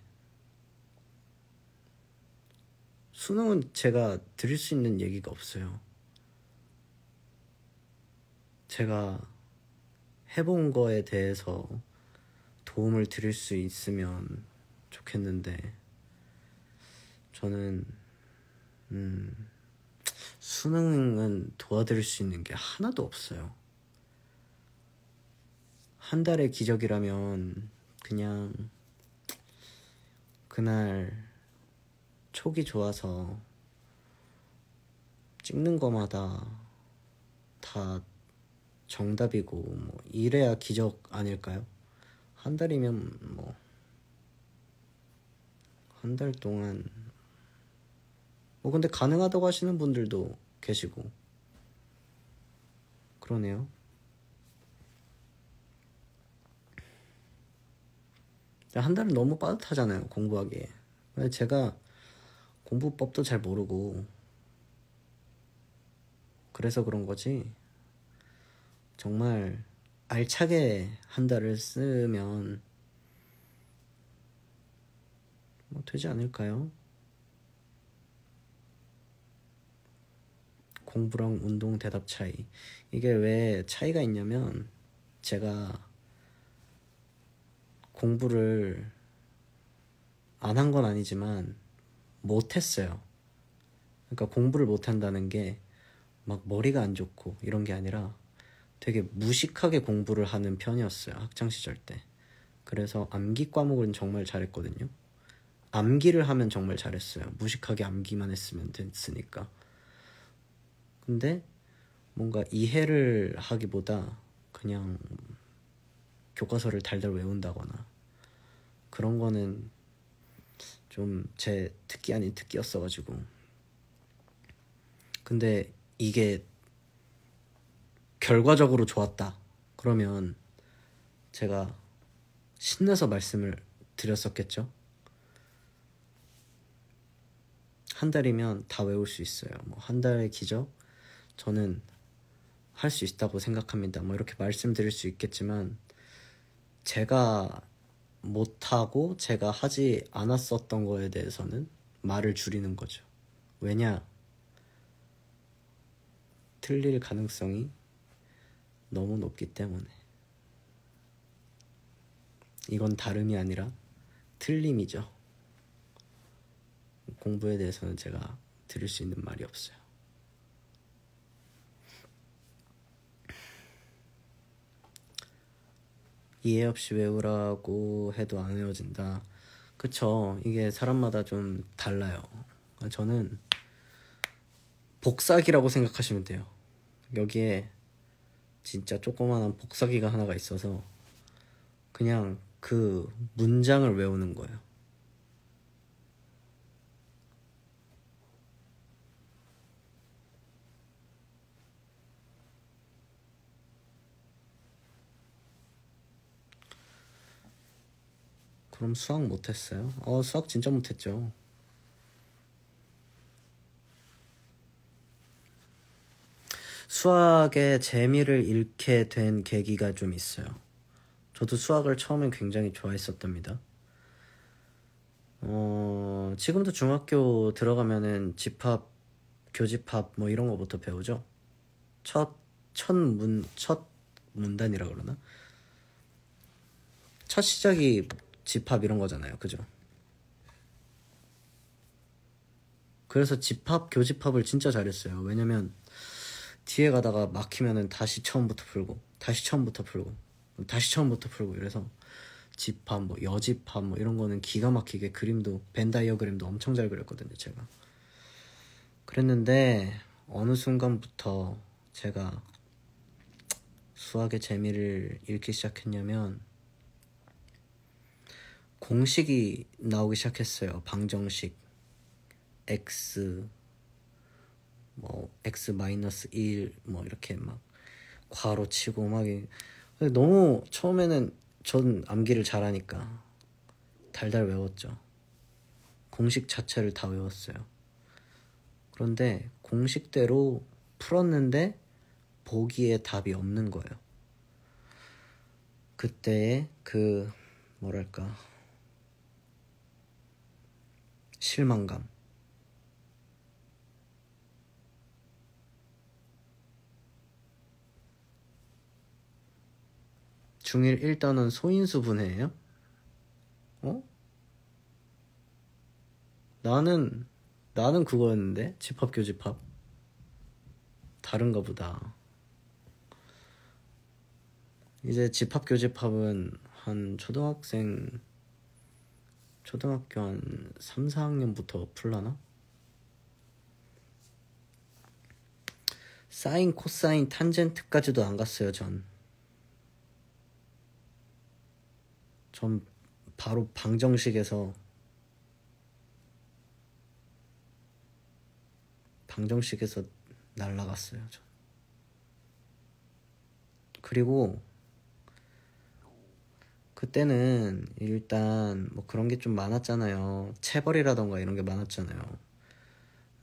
수능은 제가 드릴 수 있는 얘기가 없어요. 제가 해본 거에 대해서 도움을 드릴 수 있으면 좋겠는데, 저는 수능은 도와드릴 수 있는 게 하나도 없어요. 한 달의 기적이라면 그냥 그날 촉이 좋아서 찍는 거마다 다 정답이고, 뭐 이래야 기적 아닐까요? 한 달이면 뭐 한 달 동안 뭐. 근데 가능하다고 하시는 분들도 계시고 그러네요. 한 달은 너무 빠듯하잖아요, 공부하기에. 제가 공부법도 잘 모르고 그래서 그런 거지, 정말 알차게 한 달을 쓰면 뭐 되지 않을까요? 공부랑 운동 대답 차이. 이게 왜 차이가 있냐면, 제가 공부를 안 한 건 아니지만 못했어요. 그러니까 공부를 못한다는 게 막 머리가 안 좋고 이런 게 아니라 되게 무식하게 공부를 하는 편이었어요, 학창시절 때. 그래서 암기 과목은 정말 잘했거든요. 암기를 하면 정말 잘했어요. 무식하게 암기만 했으면 됐으니까. 근데 뭔가 이해를 하기보다 그냥 교과서를 달달 외운다거나 그런 거는 좀 제 특기 아닌 특기였어가지고. 근데 이게 결과적으로 좋았다 그러면 제가 신나서 말씀을 드렸었겠죠. 한 달이면 다 외울 수 있어요. 뭐 한 달의 기적, 저는 할 수 있다고 생각합니다. 뭐 이렇게 말씀드릴 수 있겠지만, 제가 못하고 제가 하지 않았었던 거에 대해서는 말을 줄이는 거죠. 왜냐? 틀릴 가능성이 너무 높기 때문에. 이건 다름이 아니라 틀림이죠. 공부에 대해서는 제가 드릴 수 있는 말이 없어요. 이해 없이 외우라고 해도 안 외워진다. 그쵸. 이게 사람마다 좀 달라요. 저는 복사기라고 생각하시면 돼요. 여기에 진짜 조그마한 복사기가 하나가 있어서 그냥 그 문장을 외우는 거예요. 그럼 수학 못했어요? 수학 진짜 못했죠. 수학의 재미를 잃게 된 계기가 좀 있어요. 저도 수학을 처음엔 굉장히 좋아했었답니다. 지금도 중학교 들어가면은 집합, 교집합 뭐 이런 거부터 배우죠. 첫 문단이라 그러나? 첫 시작이 집합 이런 거잖아요. 그죠? 그래서 집합, 교집합을 진짜 잘했어요. 왜냐면 뒤에 가다가 막히면은 다시 처음부터 풀고, 다시 처음부터 풀고, 다시 처음부터 풀고, 이래서 집합, 뭐 여집합 뭐 이런 거는 기가 막히게 그림도, 벤 다이어그램도 엄청 잘 그렸거든요, 제가. 그랬는데 어느 순간부터 제가 수학의 재미를 잃기 시작했냐면, 공식이 나오기 시작했어요. 방정식, x 뭐 x-1 뭐 이렇게 막 괄호 치고 막. 너무 처음에는 전 암기를 잘하니까 달달 외웠죠. 공식 자체를 다 외웠어요. 그런데 공식대로 풀었는데 보기에 답이 없는 거예요. 그때의 그 뭐랄까 실망감. 중1 1단원 소인수 분해예요? 어? 나는 그거였는데 집합교집합. 다른가 보다. 이제 집합교집합은 한 초등학교 한 3, 4학년부터 풀라나? 사인, 코사인, 탄젠트까지도 안 갔어요. 전 바로 방정식에서 날라갔어요. 전. 그리고 그때는 일단 뭐 그런 게 좀 많았잖아요. 체벌이라던가 이런 게 많았잖아요.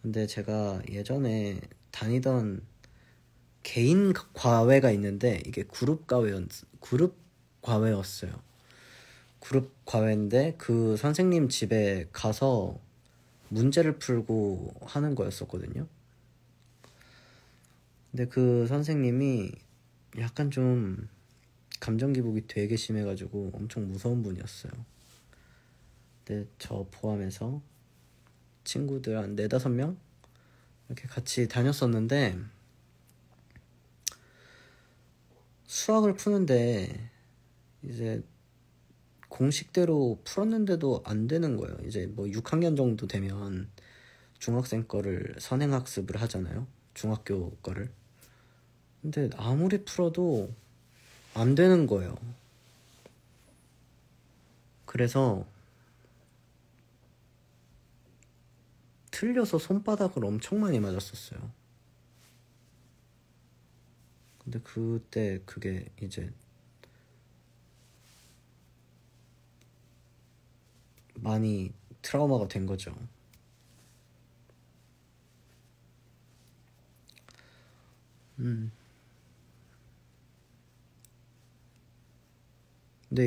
근데 제가 예전에 다니던 개인 과외가 있는데 이게 그룹 과외였어요. 그룹 과외인데 그 선생님 집에 가서 문제를 풀고 하는 거였었거든요. 근데 그 선생님이 약간 좀 감정 기복이 되게 심해가지고 엄청 무서운 분이었어요. 근데 저 포함해서 친구들 한 4-5명 이렇게 같이 다녔었는데 수학을 푸는데 이제 공식대로 풀었는데도 안 되는 거예요. 이제 뭐 6학년 정도 되면 중학생 거를 선행학습을 하잖아요. 중학교 거를. 근데 아무리 풀어도 안 되는 거예요. 그래서 틀려서 손바닥을 엄청 많이 맞았었어요. 근데 그때 그게 이제 많이 트라우마가 된 거죠. 근데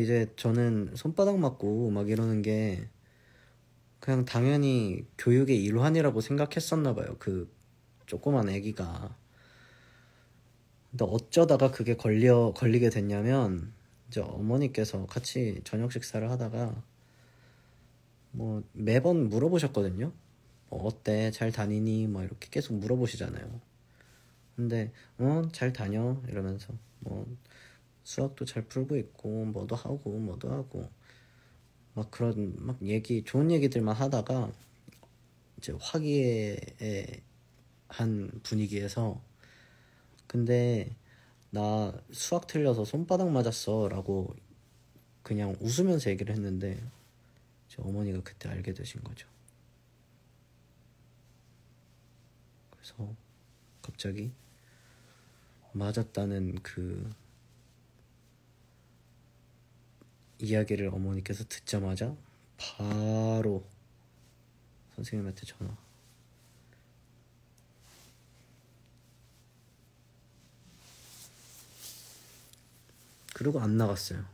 이제 저는 손바닥 맞고 막 이러는 게 그냥 당연히 교육의 일환이라고 생각했었나 봐요. 그 조그만 애기가. 근데 어쩌다가 그게 걸리게 됐냐면 이제 어머니께서 같이 저녁 식사를 하다가 뭐 매번 물어보셨거든요. 뭐 어때? 잘 다니니? 뭐 이렇게 계속 물어보시잖아요. 근데 잘 다녀 이러면서 뭐 수학도 잘 풀고 있고 뭐도 하고 막 그런 막 좋은 얘기들만 하다가 이제 화기애애한 분위기에서 근데 나 수학 틀려서 손바닥 맞았어 라고 그냥 웃으면서 얘기를 했는데 제 어머니가 그때 알게 되신 거죠. 그래서 갑자기 맞았다는 그 이야기를 어머니께서 듣자마자 바로 선생님한테 전화. 그리고 안 나갔어요.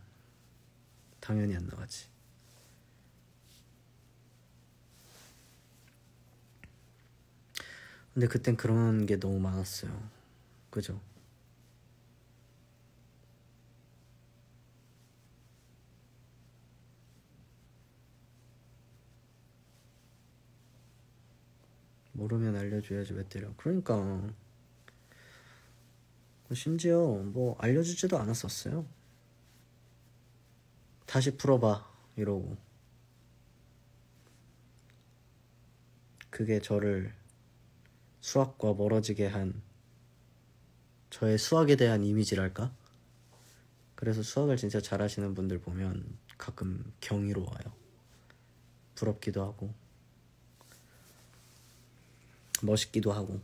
당연히 안 나가지. 근데 그땐 그런 게 너무 많았어요. 그죠? 모르면 알려줘야지 왜 때려. 그러니까 심지어 뭐 알려주지도 않았었어요. 다시 풀어봐 이러고. 그게 저를 수학과 멀어지게 한 저의 수학에 대한 이미지랄까? 그래서 수학을 진짜 잘하시는 분들 보면 가끔 경이로워요. 부럽기도 하고 멋있기도 하고.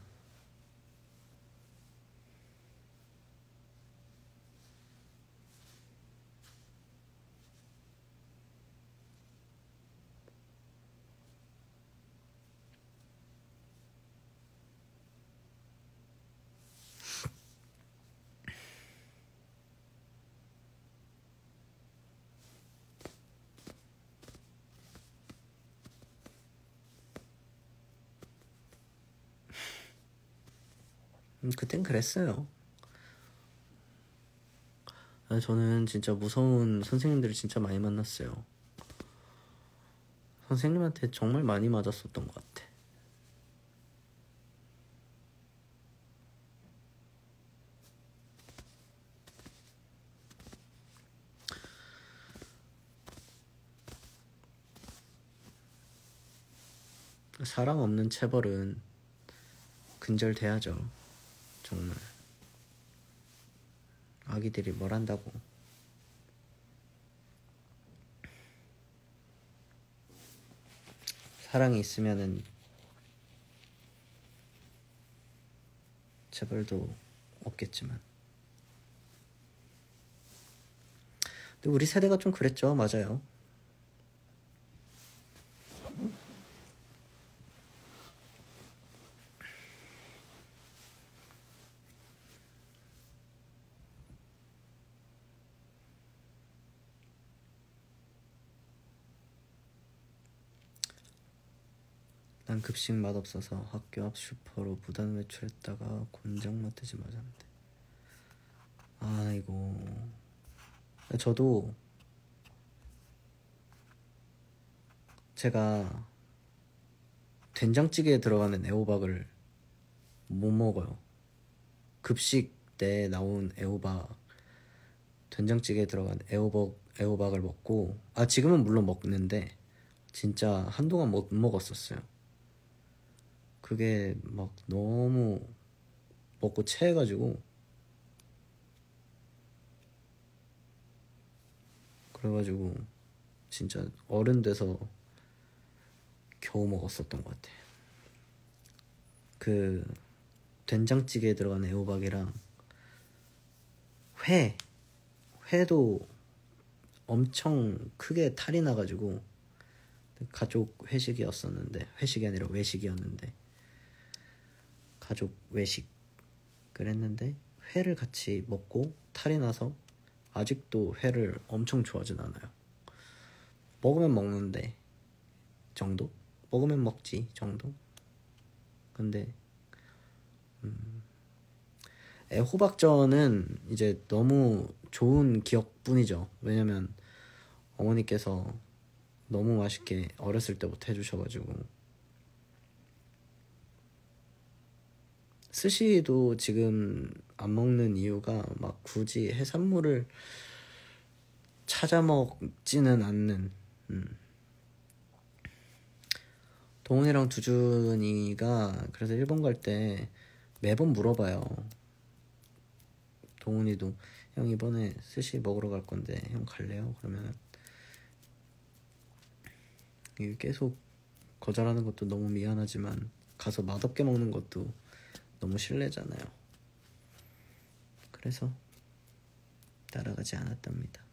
그땐 그랬어요. 저는 진짜 무서운 선생님들을 진짜 많이 만났어요. 선생님한테 정말 많이 맞았었던 것 같아. 사랑 없는 체벌은 근절돼야죠. 정말. 아기들이 뭘 한다고. 사랑이 있으면은 체벌도 없겠지만. 근데 우리 세대가 좀 그랬죠. 맞아요. 난 급식 맛없어서 학교 앞 슈퍼로 무단 외출했다가 곤장 맞듯이 맞았는데. 아이고. 저도 제가 된장찌개에 들어가는 애호박을 못 먹어요. 급식 때 나온 애호박, 된장찌개에 들어간 애호박을 먹고, 지금은 물론 먹는데 진짜 한동안 못 먹었었어요. 그게 막 너무 먹고 체해가지고, 그래가지고 진짜 어른 돼서 겨우 먹었었던 것 같아요. 그 된장찌개에 들어간 애호박이랑 회도 엄청 크게 탈이 나가지고, 가족 회식이었었는데, 회식이 아니라 외식이었는데, 가족 외식을 했는데 회를 같이 먹고 탈이 나서 아직도 회를 엄청 좋아하진 않아요. 먹으면 먹는데 정도? 먹으면 먹지 정도? 근데 애호박전은 이제 너무 좋은 기억뿐이죠. 왜냐면 어머니께서 너무 맛있게 어렸을 때부터 해주셔가지고. 스시도 지금 안 먹는 이유가 막 굳이 해산물을 찾아 먹지는 않는. 동훈이랑 두준이가 그래서 일본 갈 때 매번 물어봐요. 동훈이도 형 이번에 스시 먹으러 갈 건데 형 갈래요? 그러면 계속 거절하는 것도 너무 미안하지만 가서 맛없게 먹는 것도 너무 실례잖아요. 그래서 따라가지 않았답니다.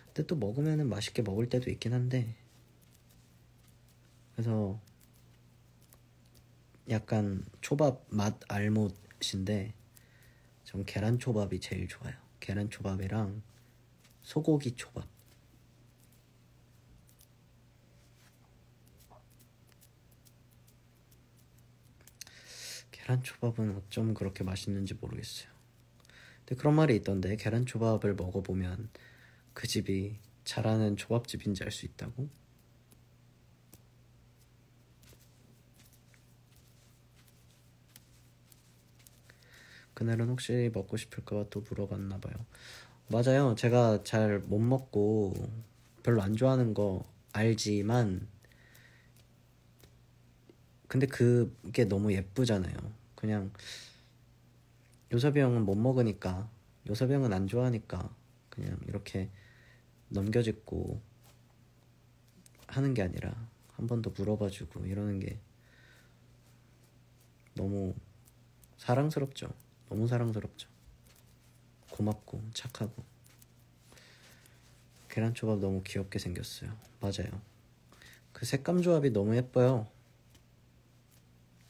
근데 또 먹으면은 맛있게 먹을 때도 있긴 한데, 그래서 약간 초밥 맛 알못인데 전 계란 초밥이 제일 좋아요. 계란 초밥이랑 소고기 초밥. 계란 초밥은 어쩜 그렇게 맛있는지 모르겠어요. 근데 그런 말이 있던데, 계란 초밥을 먹어보면 그 집이 잘하는 초밥집인지 알 수 있다고? 그날은 혹시 먹고 싶을까봐 또 물어봤나봐요. 맞아요. 제가 잘 못 먹고 별로 안 좋아하는 거 알지만, 근데 그게 너무 예쁘잖아요. 그냥 요섭이 형은 못 먹으니까, 요섭이 형은 안 좋아하니까 그냥 이렇게 넘겨짚고 하는 게 아니라 한 번 더 물어봐주고 이러는 게 너무 사랑스럽죠. 너무 사랑스럽죠. 고맙고 착하고. 계란초밥 너무 귀엽게 생겼어요. 맞아요. 그 색감 조합이 너무 예뻐요.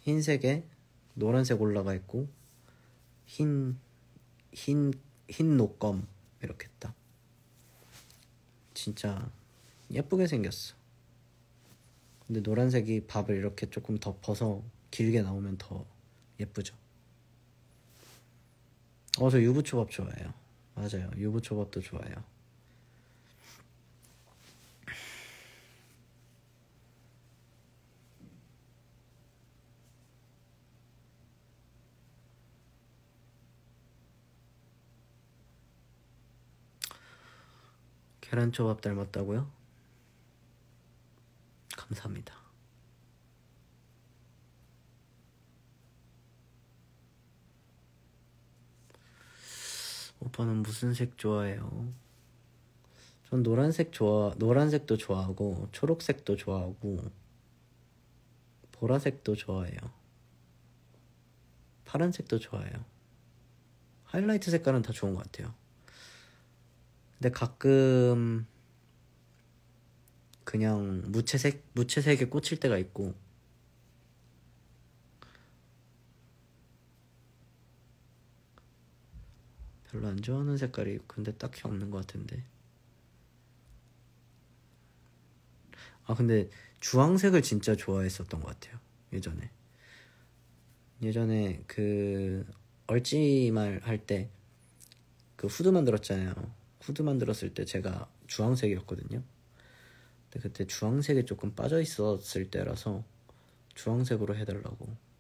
흰색에 노란색 올라가 있고 흰 녹검 이렇게 딱 진짜 예쁘게 생겼어. 근데 노란색이 밥을 이렇게 조금 덮어서 길게 나오면 더 예쁘죠. 저 유부초밥 좋아해요. 맞아요. 유부초밥도 좋아해요. 계란초밥 닮았다고요? 감사합니다. 오빠는 무슨 색 좋아해요? 전 노란색도 좋아하고 초록색도 좋아하고 보라색도 좋아해요. 파란색도 좋아해요. 하이라이트 색깔은 다 좋은 것 같아요. 근데 가끔 그냥 무채색에 꽂힐 때가 있고, 별로 안 좋아하는 색깔이 근데 딱히 없는 것 같은데. 근데 주황색을 진짜 좋아했었던 것 같아요. 예전에 그 얼찌말 할 때 그 후드 만들었잖아요. 후드 만들었을 때 제가 주황색이었거든요. 근데 그때 주황색에 조금 빠져 있었을 때라서 주황색으로 해달라고.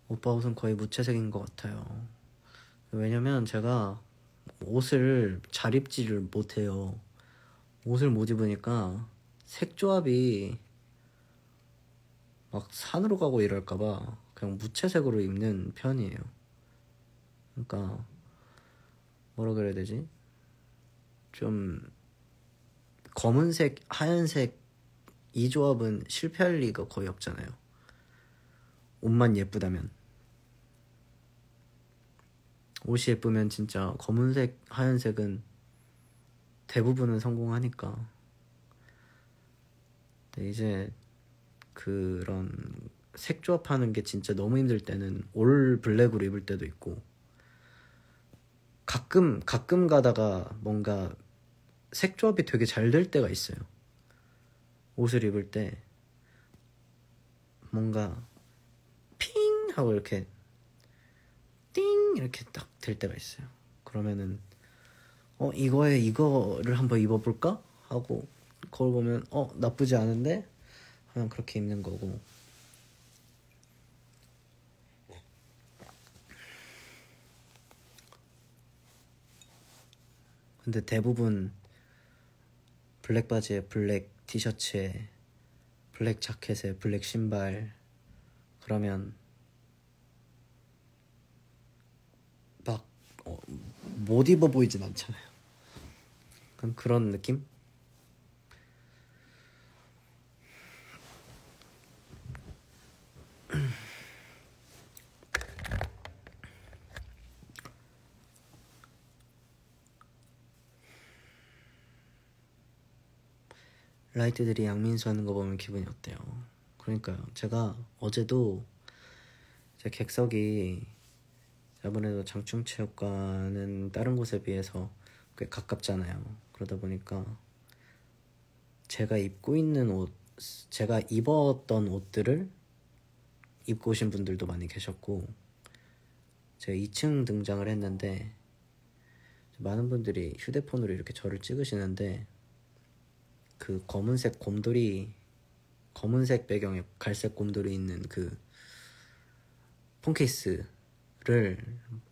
오빠 옷은 거의 무채색인 것 같아요. 왜냐면 제가 옷을 잘 입지를 못해요. 옷을 못 입으니까 색조합이 막 산으로 가고 이럴까봐 그냥 무채색으로 입는 편이에요. 그러니까 뭐라 그래야 되지? 좀 검은색, 하얀색 이 조합은 실패할 리가 거의 없잖아요. 옷만 예쁘다면. 옷이 예쁘면 진짜 검은색, 하얀색은 대부분은 성공하니까. 근데 이제 그런 색 조합하는 게 진짜 너무 힘들 때는 올 블랙으로 입을 때도 있고, 가끔 가다가 뭔가 색 조합이 되게 잘 될 때가 있어요. 옷을 입을 때 뭔가 핑 하고 이렇게 띵 이렇게 딱 될 때가 있어요. 그러면은 이거를 한번 입어볼까? 하고 거울 보면 나쁘지 않은데? 하면 그렇게 입는 거고. 근데 대부분 블랙 바지에 블랙 티셔츠에 블랙 자켓에 블랙 신발, 그러면 막 못 입어 보이진 않잖아요. 그런 느낌? 라이트들이 양민수 하는 거 보면 기분이 어때요? 그러니까요. 제가 어제도 제 객석이 아무래도 장충체육관은 다른 곳에 비해서 꽤 가깝잖아요. 그러다 보니까 제가 제가 입었던 옷들을 입고 오신 분들도 많이 계셨고, 제가 2층 등장을 했는데 많은 분들이 휴대폰으로 이렇게 저를 찍으시는데, 그 검은색 배경에 갈색 곰돌이 있는 그 폰케이스를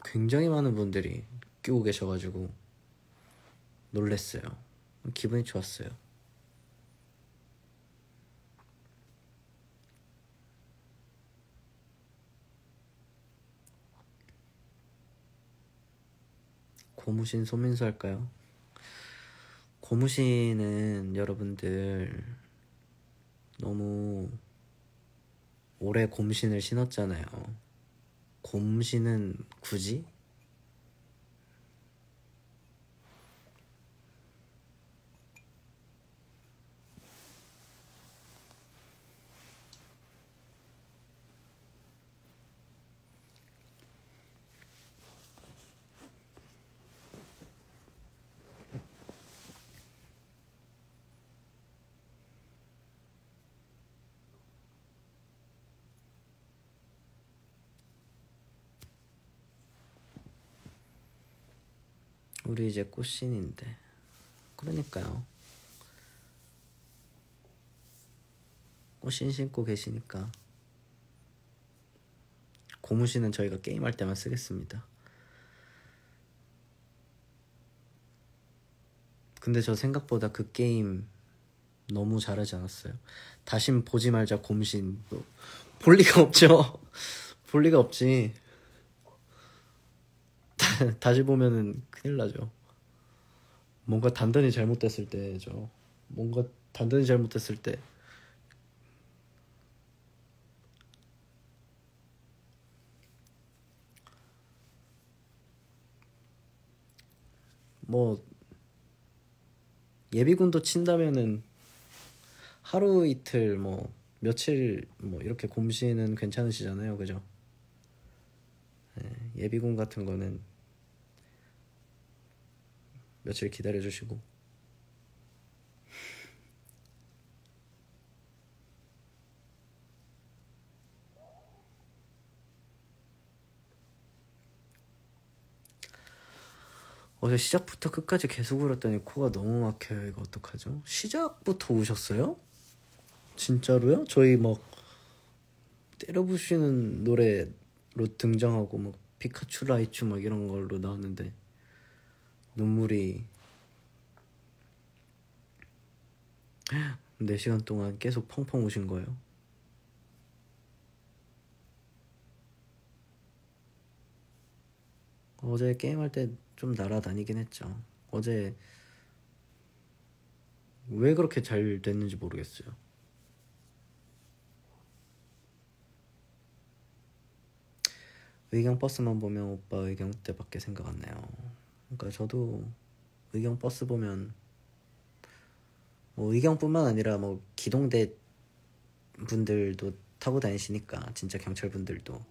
굉장히 많은 분들이 끼고 계셔가지고 놀랬어요. 기분이 좋았어요. 고무신 소민수 할까요? 고무신은 여러분들 너무 오래 곰신을 신었잖아요. 곰신은 굳이? 우리 이제 꽃신인데. 그러니까요. 꽃신 신고 계시니까. 고무신은 저희가 게임할 때만 쓰겠습니다. 근데 저 생각보다 그 게임 너무 잘하지 않았어요. 다신 보지 말자 곰신. 볼 리가 없죠. 볼 리가 없지. 다시 보면은 큰일 나죠. 뭔가 단단히 잘못됐을 때죠. 뭔가 단단히 잘못됐을 때. 뭐 예비군도 친다면은 하루 이틀 뭐 며칠 뭐 이렇게 곰씨는 괜찮으시잖아요, 그죠? 네, 예비군 같은 거는 며칠 기다려주시고. 어제 시작부터 끝까지 계속 울었더니 코가 너무 막혀요. 이거 어떡하죠? 시작부터 우셨어요? 진짜로요? 저희 막 때려부시는 노래로 등장하고 막 피카츄 라이츄 막 이런 걸로 나왔는데 눈물이 4시간 동안 계속 펑펑 우신 거예요. 어제 게임할 때 좀 날아다니긴 했죠. 어제 왜 그렇게 잘 됐는지 모르겠어요. 의경 버스만 보면 오빠 의경 때밖에 생각 안 나요. 그러니까 저도 의경 버스 보면 뭐 의경뿐만 아니라 뭐 기동대 분들도 타고 다니시니까 진짜 경찰분들도.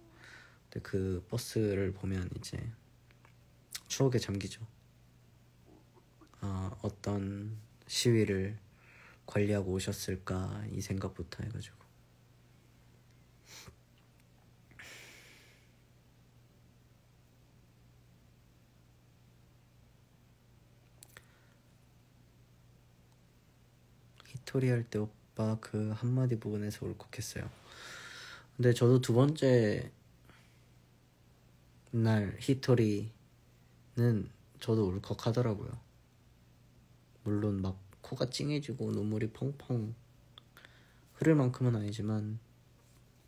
근데 그 버스를 보면 이제 추억에 잠기죠. 어떤 시위를 관리하고 오셨을까 이 생각부터 해가지고. 히토리 할 때 오빠 그 한마디 부분에서 울컥했어요. 근데 저도 2번째 날 히토리는 저도 울컥하더라고요. 물론 막 코가 찡해지고 눈물이 펑펑 흐를 만큼은 아니지만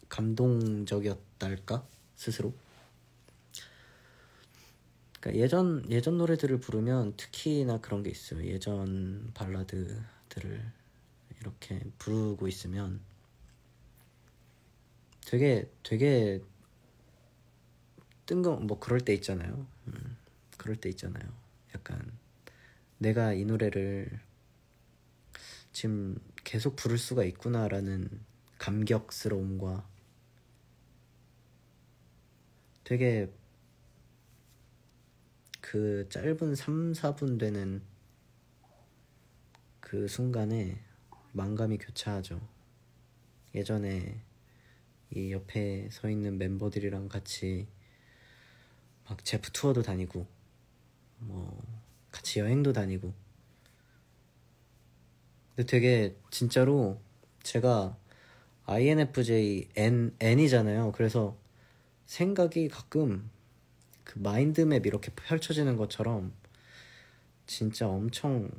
감동적이었달까 스스로. 그러니까 예전 노래들을 부르면 특히나 그런 게 있어요. 예전 발라드들을 이렇게 부르고 있으면 되게 뭐 그럴 때 있잖아요. 그럴 때 있잖아요. 약간 내가 이 노래를 지금 계속 부를 수가 있구나라는 감격스러움과 되게 그 짧은 3, 4분 되는 그 순간에 만감이 교차하죠. 예전에 이 옆에 서 있는 멤버들이랑 같이 막 제프 투어도 다니고 뭐 같이 여행도 다니고. 근데 되게 진짜로 제가 INFJ N이잖아요. 그래서 생각이 가끔 그 마인드맵 이렇게 펼쳐지는 것처럼 진짜 엄청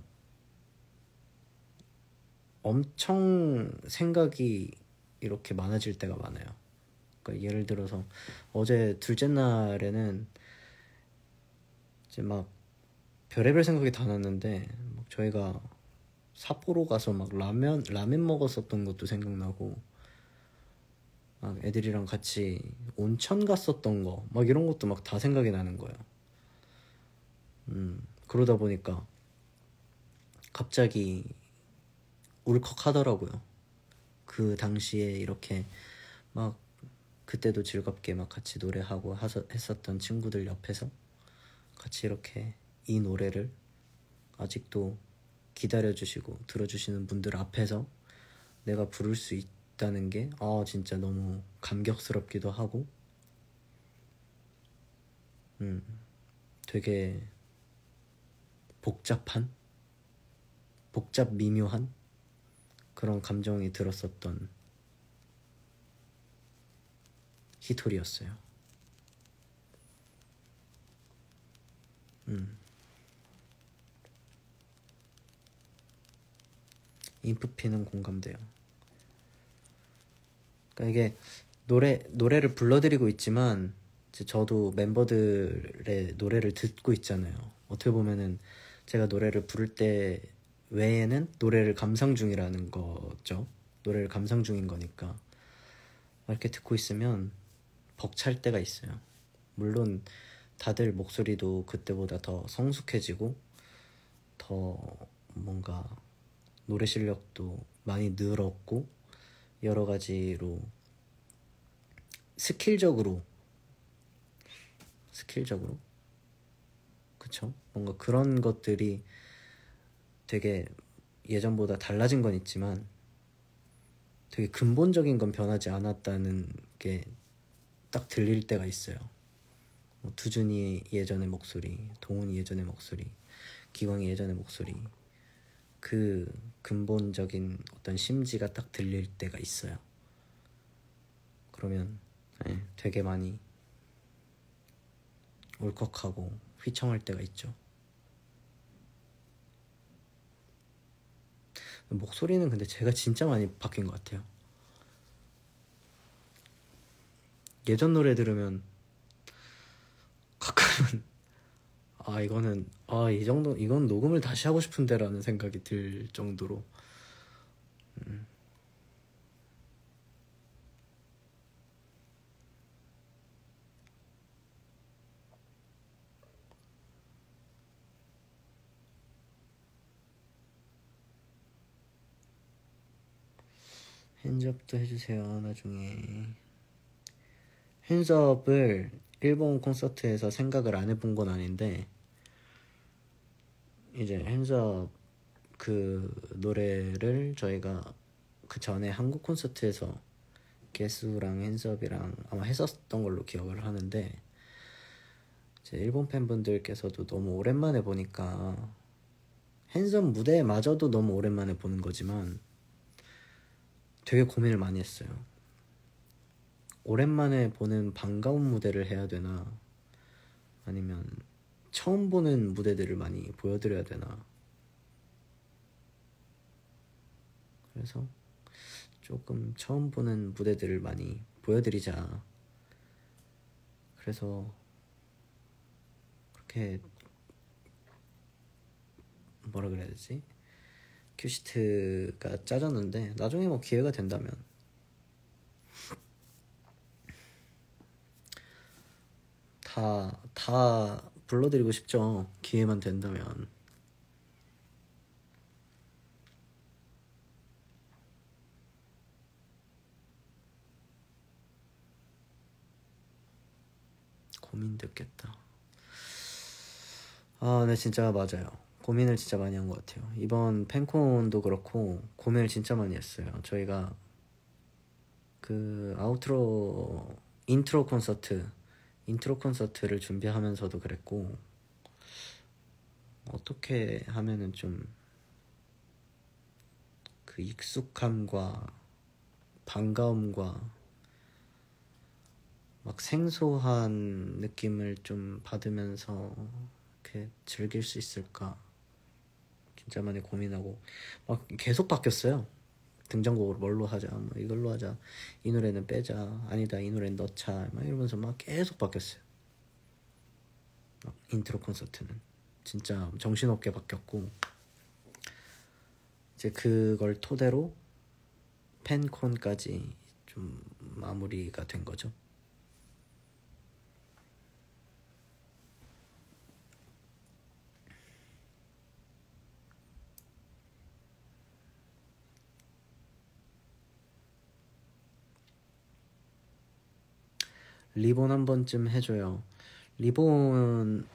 생각이 이렇게 많아질 때가 많아요. 그러니까 예를 들어서 어제 둘째 날에는 이제 막 별의별 생각이 다 났는데 막 저희가 삿포로 가서 막 라면 먹었었던 것도 생각나고 막 애들이랑 같이 온천 갔었던 거 막 이런 것도 막 다 생각이 나는 거예요. 그러다 보니까 갑자기 울컥하더라고요. 그 당시에 이렇게 막 그때도 즐겁게 막 같이 노래하고 했었던 친구들 옆에서 같이 이렇게 이 노래를 아직도 기다려주시고 들어주시는 분들 앞에서 내가 부를 수 있다는 게 진짜 너무 감격스럽기도 하고 되게 복잡 미묘한 그런 감정이 들었었던 히토리였어요. 인프피는 공감돼요. 그러니까 이게 노래를 불러드리고 있지만 저도 멤버들의 노래를 듣고 있잖아요. 어떻게 보면은 제가 노래를 부를 때 외에는 노래를 감상 중이라는 거죠. 노래를 감상 중인 거니까 이렇게 듣고 있으면 벅찰 때가 있어요. 물론 다들 목소리도 그때보다 더 성숙해지고 더 뭔가 노래 실력도 많이 늘었고 여러 가지로 스킬적으로 그쵸? 뭔가 그런 것들이 되게 예전보다 달라진 건 있지만 되게 근본적인 건 변하지 않았다는 게 딱 들릴 때가 있어요. 두준이 예전의 목소리, 동훈이 예전의 목소리, 기광이 예전의 목소리, 그 근본적인 어떤 심지가 딱 들릴 때가 있어요. 그러면 되게 많이 울컥하고 휘청할 때가 있죠. 목소리는 근데 제가 진짜 많이 바뀐 것 같아요. 예전 노래 들으면 가끔은 이건 녹음을 다시 하고 싶은데 라는 생각이 들 정도로 핸즈업도 해주세요. 나중에 핸즈업을 일본 콘서트에서 생각을 안 해본 건 아닌데 이제 핸즈업 그 노래를 저희가 그 전에 한국 콘서트에서 개수랑 핸즈업이랑 아마 했었던 걸로 기억을 하는데 이제 일본 팬분들께서도 너무 오랜만에 보니까 핸즈업 무대마저도 너무 오랜만에 보는 거지만 되게 고민을 많이 했어요. 오랜만에 보는 반가운 무대를 해야 되나 아니면 처음 보는 무대들을 많이 보여드려야 되나. 그래서 조금 처음 보는 무대들을 많이 보여드리자. 그래서 그렇게 뭐라 그래야 되지? 큐시트가 짜졌는데 나중에 뭐 기회가 된다면 다 불러드리고 싶죠. 기회만 된다면. 고민됐겠다. 네 진짜 맞아요. 고민을 진짜 많이 한 것 같아요. 이번 팬콘도 그렇고 고민을 진짜 많이 했어요. 저희가 그 인트로 콘서트를 준비하면서도 그랬고 어떻게 하면은 좀 그 익숙함과 반가움과 막 생소한 느낌을 좀 받으면서 이렇게 즐길 수 있을까 진짜 많이 고민하고 막 계속 바뀌었어요. 등장곡을 뭘로 하자, 뭐 이걸로 하자, 이 노래는 빼자, 아니다 이 노래는 넣자, 막 이러면서 막 계속 바뀌었어요. 인트로 콘서트는 진짜 정신없게 바뀌었고 이제 그걸 토대로 팬콘까지 좀 마무리가 된 거죠. 리본 한 번쯤 해줘요. 리본도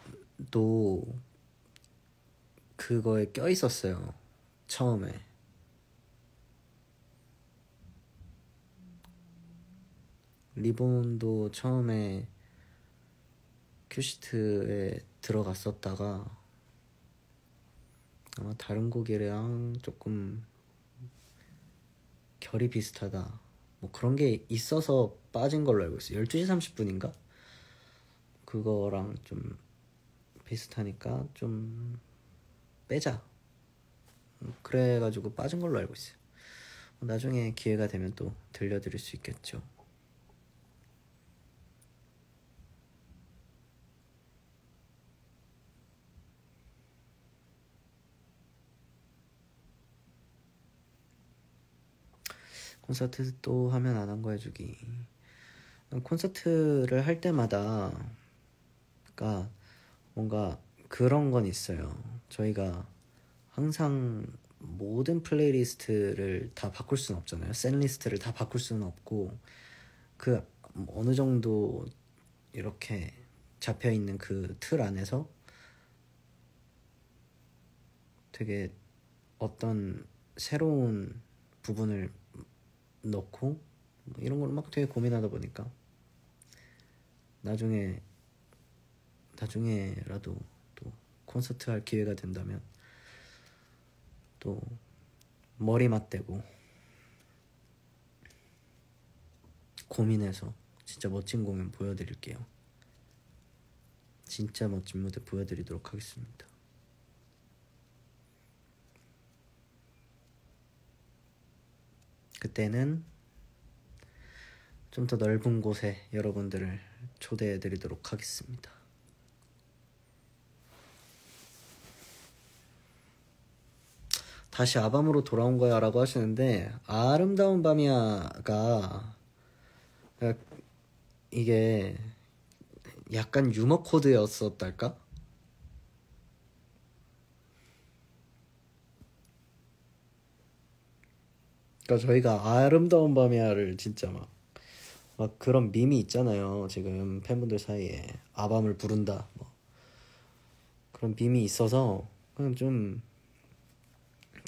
그거에 껴 있었어요. 처음에. 리본도 처음에 큐시트에 들어갔었다가 아마 다른 곡이랑 조금 결이 비슷하다 뭐 그런 게 있어서 빠진 걸로 알고 있어요. 12시 30분인가? 그거랑 좀 비슷하니까 좀 빼자 그래가지고 빠진 걸로 알고 있어요. 나중에 기회가 되면 또 들려드릴 수 있겠죠. 콘서트 또 하면 안 한 거 해주기. 콘서트를 할 때마다 가 뭔가 그런 건 있어요. 저희가 항상 모든 플레이리스트를 다 바꿀 수는 없잖아요. 셋 리스트를 다 바꿀 수는 없고 그 어느 정도 이렇게 잡혀 있는 그 틀 안에서 되게 어떤 새로운 부분을 넣고 이런 걸 막 되게 고민하다 보니까 나중에라도 또 콘서트 할 기회가 된다면 또 머리 맞대고 고민해서 진짜 멋진 공연 보여드릴게요. 진짜 멋진 무대 보여드리도록 하겠습니다. 그때는 좀 더 넓은 곳에 여러분들을 초대해드리도록 하겠습니다. 다시 아밤으로 돌아온 거야 라고 하시는데 아름다운 밤이야가 이게 약간 유머 코드였었달까? 그러니까 저희가 아름다운 밤이야를 진짜 막 그런 밈이 있잖아요. 지금 팬분들 사이에 아밤을 부른다 뭐 그런 밈이 있어서 그냥 좀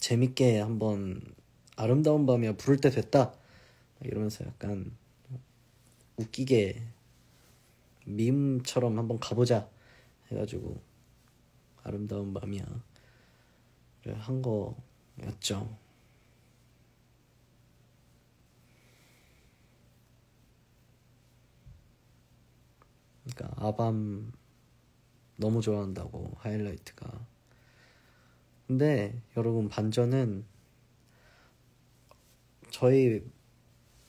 재밌게 한번 아름다운 밤이야 부를 때 됐다 이러면서 약간 웃기게 밈처럼 한번 가보자 해가지고 아름다운 밤이야를 한 거였죠. 그러니까 아밤 너무 좋아한다고 하이라이트가. 근데 여러분 반전은 저희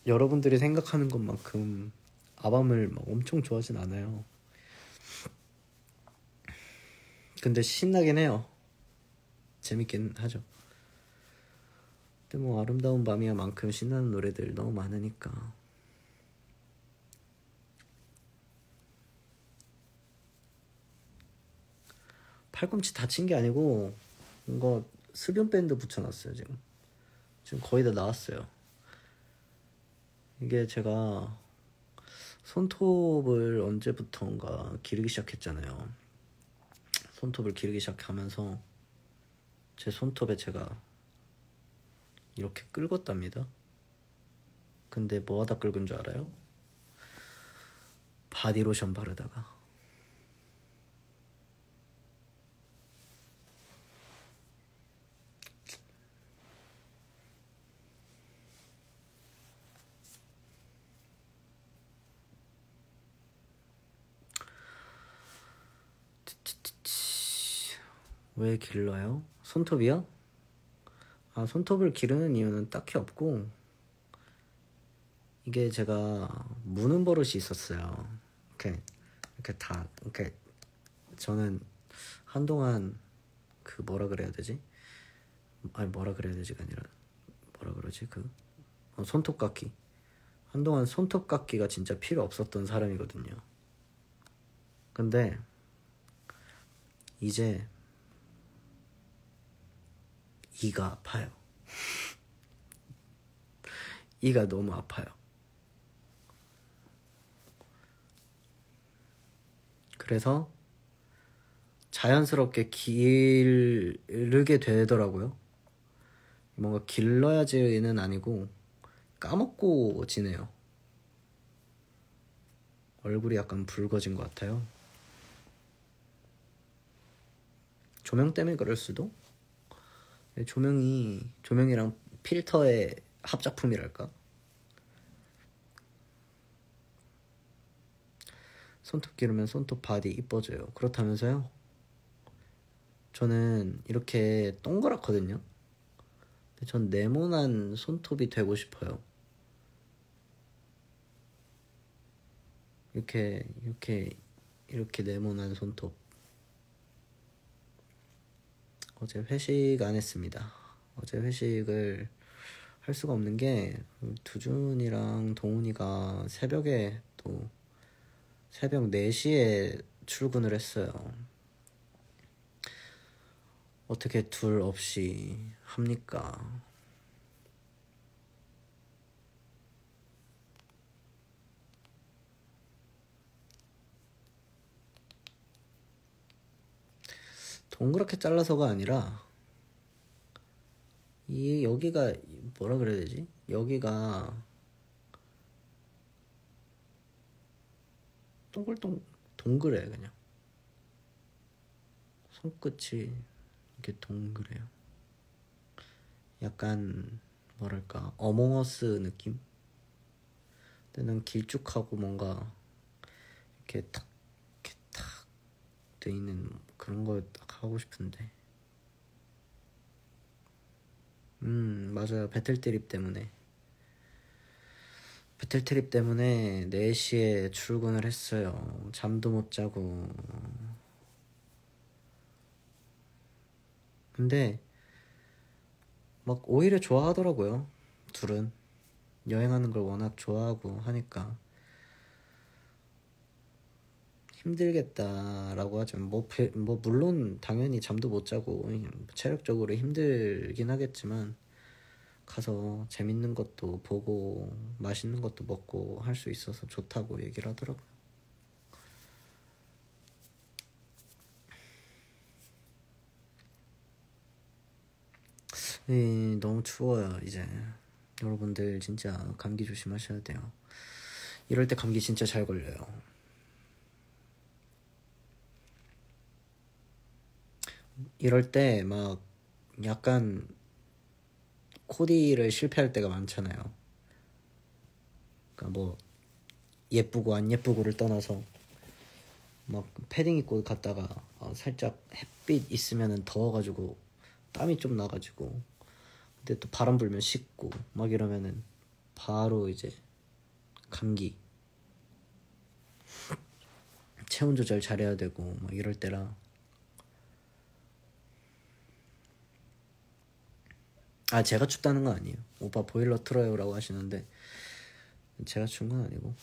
여러분들이 생각하는 것만큼 아밤을 막 엄청 좋아하진 않아요. 근데 신나긴 해요. 재밌긴 하죠. 근데 뭐 아름다운 밤이야만큼 신나는 노래들 너무 많으니까. 팔꿈치 다친 게 아니고 뭔가 수변 밴드 붙여놨어요. 지금 거의 다 나왔어요. 이게 제가 손톱을 언제부턴가 기르기 시작했잖아요. 손톱을 기르기 시작하면서 제 손톱에 제가 이렇게 긁었답니다. 근데 뭐 하다 긁은 줄 알아요? 바디로션 바르다가. 왜 길러요? 손톱이요? 아, 손톱을 기르는 이유는 딱히 없고 이게 제가 무는 버릇이 있었어요. 이렇게 다 이렇게 저는 한동안 그 뭐라 그래야 되지? 아니 뭐라 그래야 되지가 아니라 뭐라 그러지? 손톱깎이. 한동안 손톱깎이가 진짜 필요 없었던 사람이거든요. 근데 이제 이가 아파요. 이가 너무 아파요. 그래서 자연스럽게 기르게 되더라고요. 뭔가 길러야지는 아니고 까먹고 지내요. 얼굴이 약간 붉어진 것 같아요. 조명 때문에 그럴 수도? 조명이랑 필터의 합작품이랄까? 손톱 기르면 손톱 바디 이뻐져요. 그렇다면서요? 저는 이렇게 동그랗거든요. 근데 전 네모난 손톱이 되고 싶어요. 이렇게 네모난 손톱. 어제 회식 안 했습니다. 어제 회식을 할 수가 없는 게 두준이랑 동훈이가 새벽에 또 새벽 4시에 출근을 했어요. 어떻게 둘 없이 합니까? 동그랗게 잘라서가 아니라 여기가 뭐라 그래야 되지? 여기가 동그래. 그냥 손끝이 이렇게 동그래요. 약간 뭐랄까 어몽어스 느낌? 근데 난 길쭉하고 뭔가 이렇게 탁 돼 있는 그런 거 딱 하고 싶은데. 맞아요. 배틀트립 때문에 4시에 출근을 했어요. 잠도 못 자고. 근데 막 오히려 좋아하더라고요. 둘은 여행하는 걸 워낙 좋아하고 하니까 힘들겠다라고 하지만 뭐 물론 당연히 잠도 못 자고 체력적으로 힘들긴 하겠지만 가서 재밌는 것도 보고 맛있는 것도 먹고 할 수 있어서 좋다고 얘기를 하더라고요. 너무 추워요. 이제 여러분들 진짜 감기 조심하셔야 돼요. 이럴 때 감기 진짜 잘 걸려요. 이럴 때 막 약간 코디를 실패할 때가 많잖아요. 그러니까 뭐 예쁘고 안 예쁘고를 떠나서 막 패딩 입고 갔다가 살짝 햇빛 있으면은 더워가지고 땀이 좀 나가지고 근데 또 바람 불면 식고 막 이러면은 바로 이제 감기 체온 조절 잘해야 되고 막 이럴 때라. 제가 춥다는 건 아니에요. 오빠 보일러 틀어요 라고 하시는데 제가 추운 건 아니고.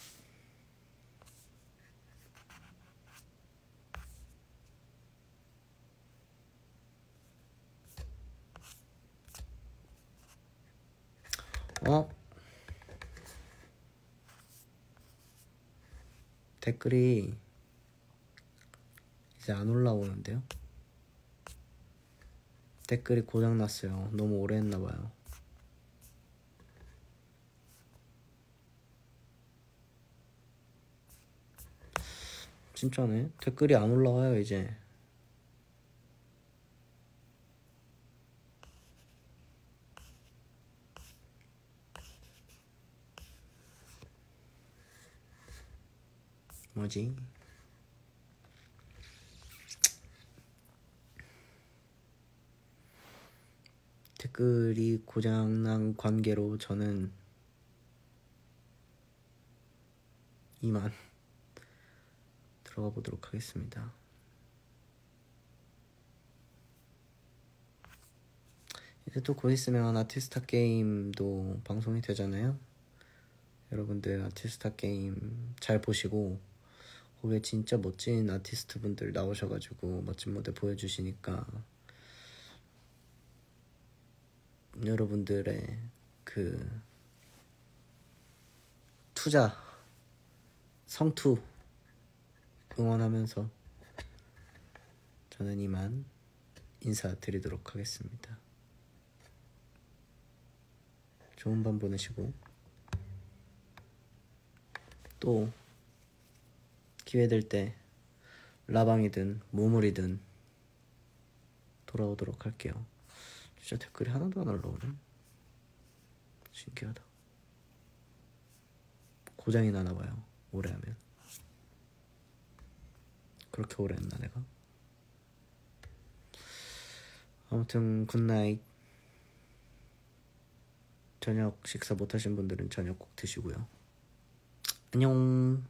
댓글이 이제 안 올라오는데요. 댓글이 고장났어요. 너무 오래 했나봐요. 진짜네. 댓글이 안 올라와요 이제. 뭐지? 댓글이 고장난 관계로 저는 이만 들어가 보도록 하겠습니다. 이제 또 곧 있으면 아티스타 게임도 방송이 되잖아요. 여러분들 아티스타 게임 잘 보시고 거기에 진짜 멋진 아티스트 분들 나오셔가지고 멋진 무대 보여주시니까 여러분들의 그 투자 성투 응원하면서 저는 이만 인사드리도록 하겠습니다. 좋은 밤 보내시고 또 기회 될 때 라방이든 모물이든 돌아오도록 할게요. 진짜 댓글이 하나도 안 올라오네. 신기하다. 고장이 나나봐요. 오래 하면. 그렇게 오래 했나 내가? 아무튼 굿나잇. 저녁 식사 못하신 분들은 저녁 꼭 드시고요. 안녕.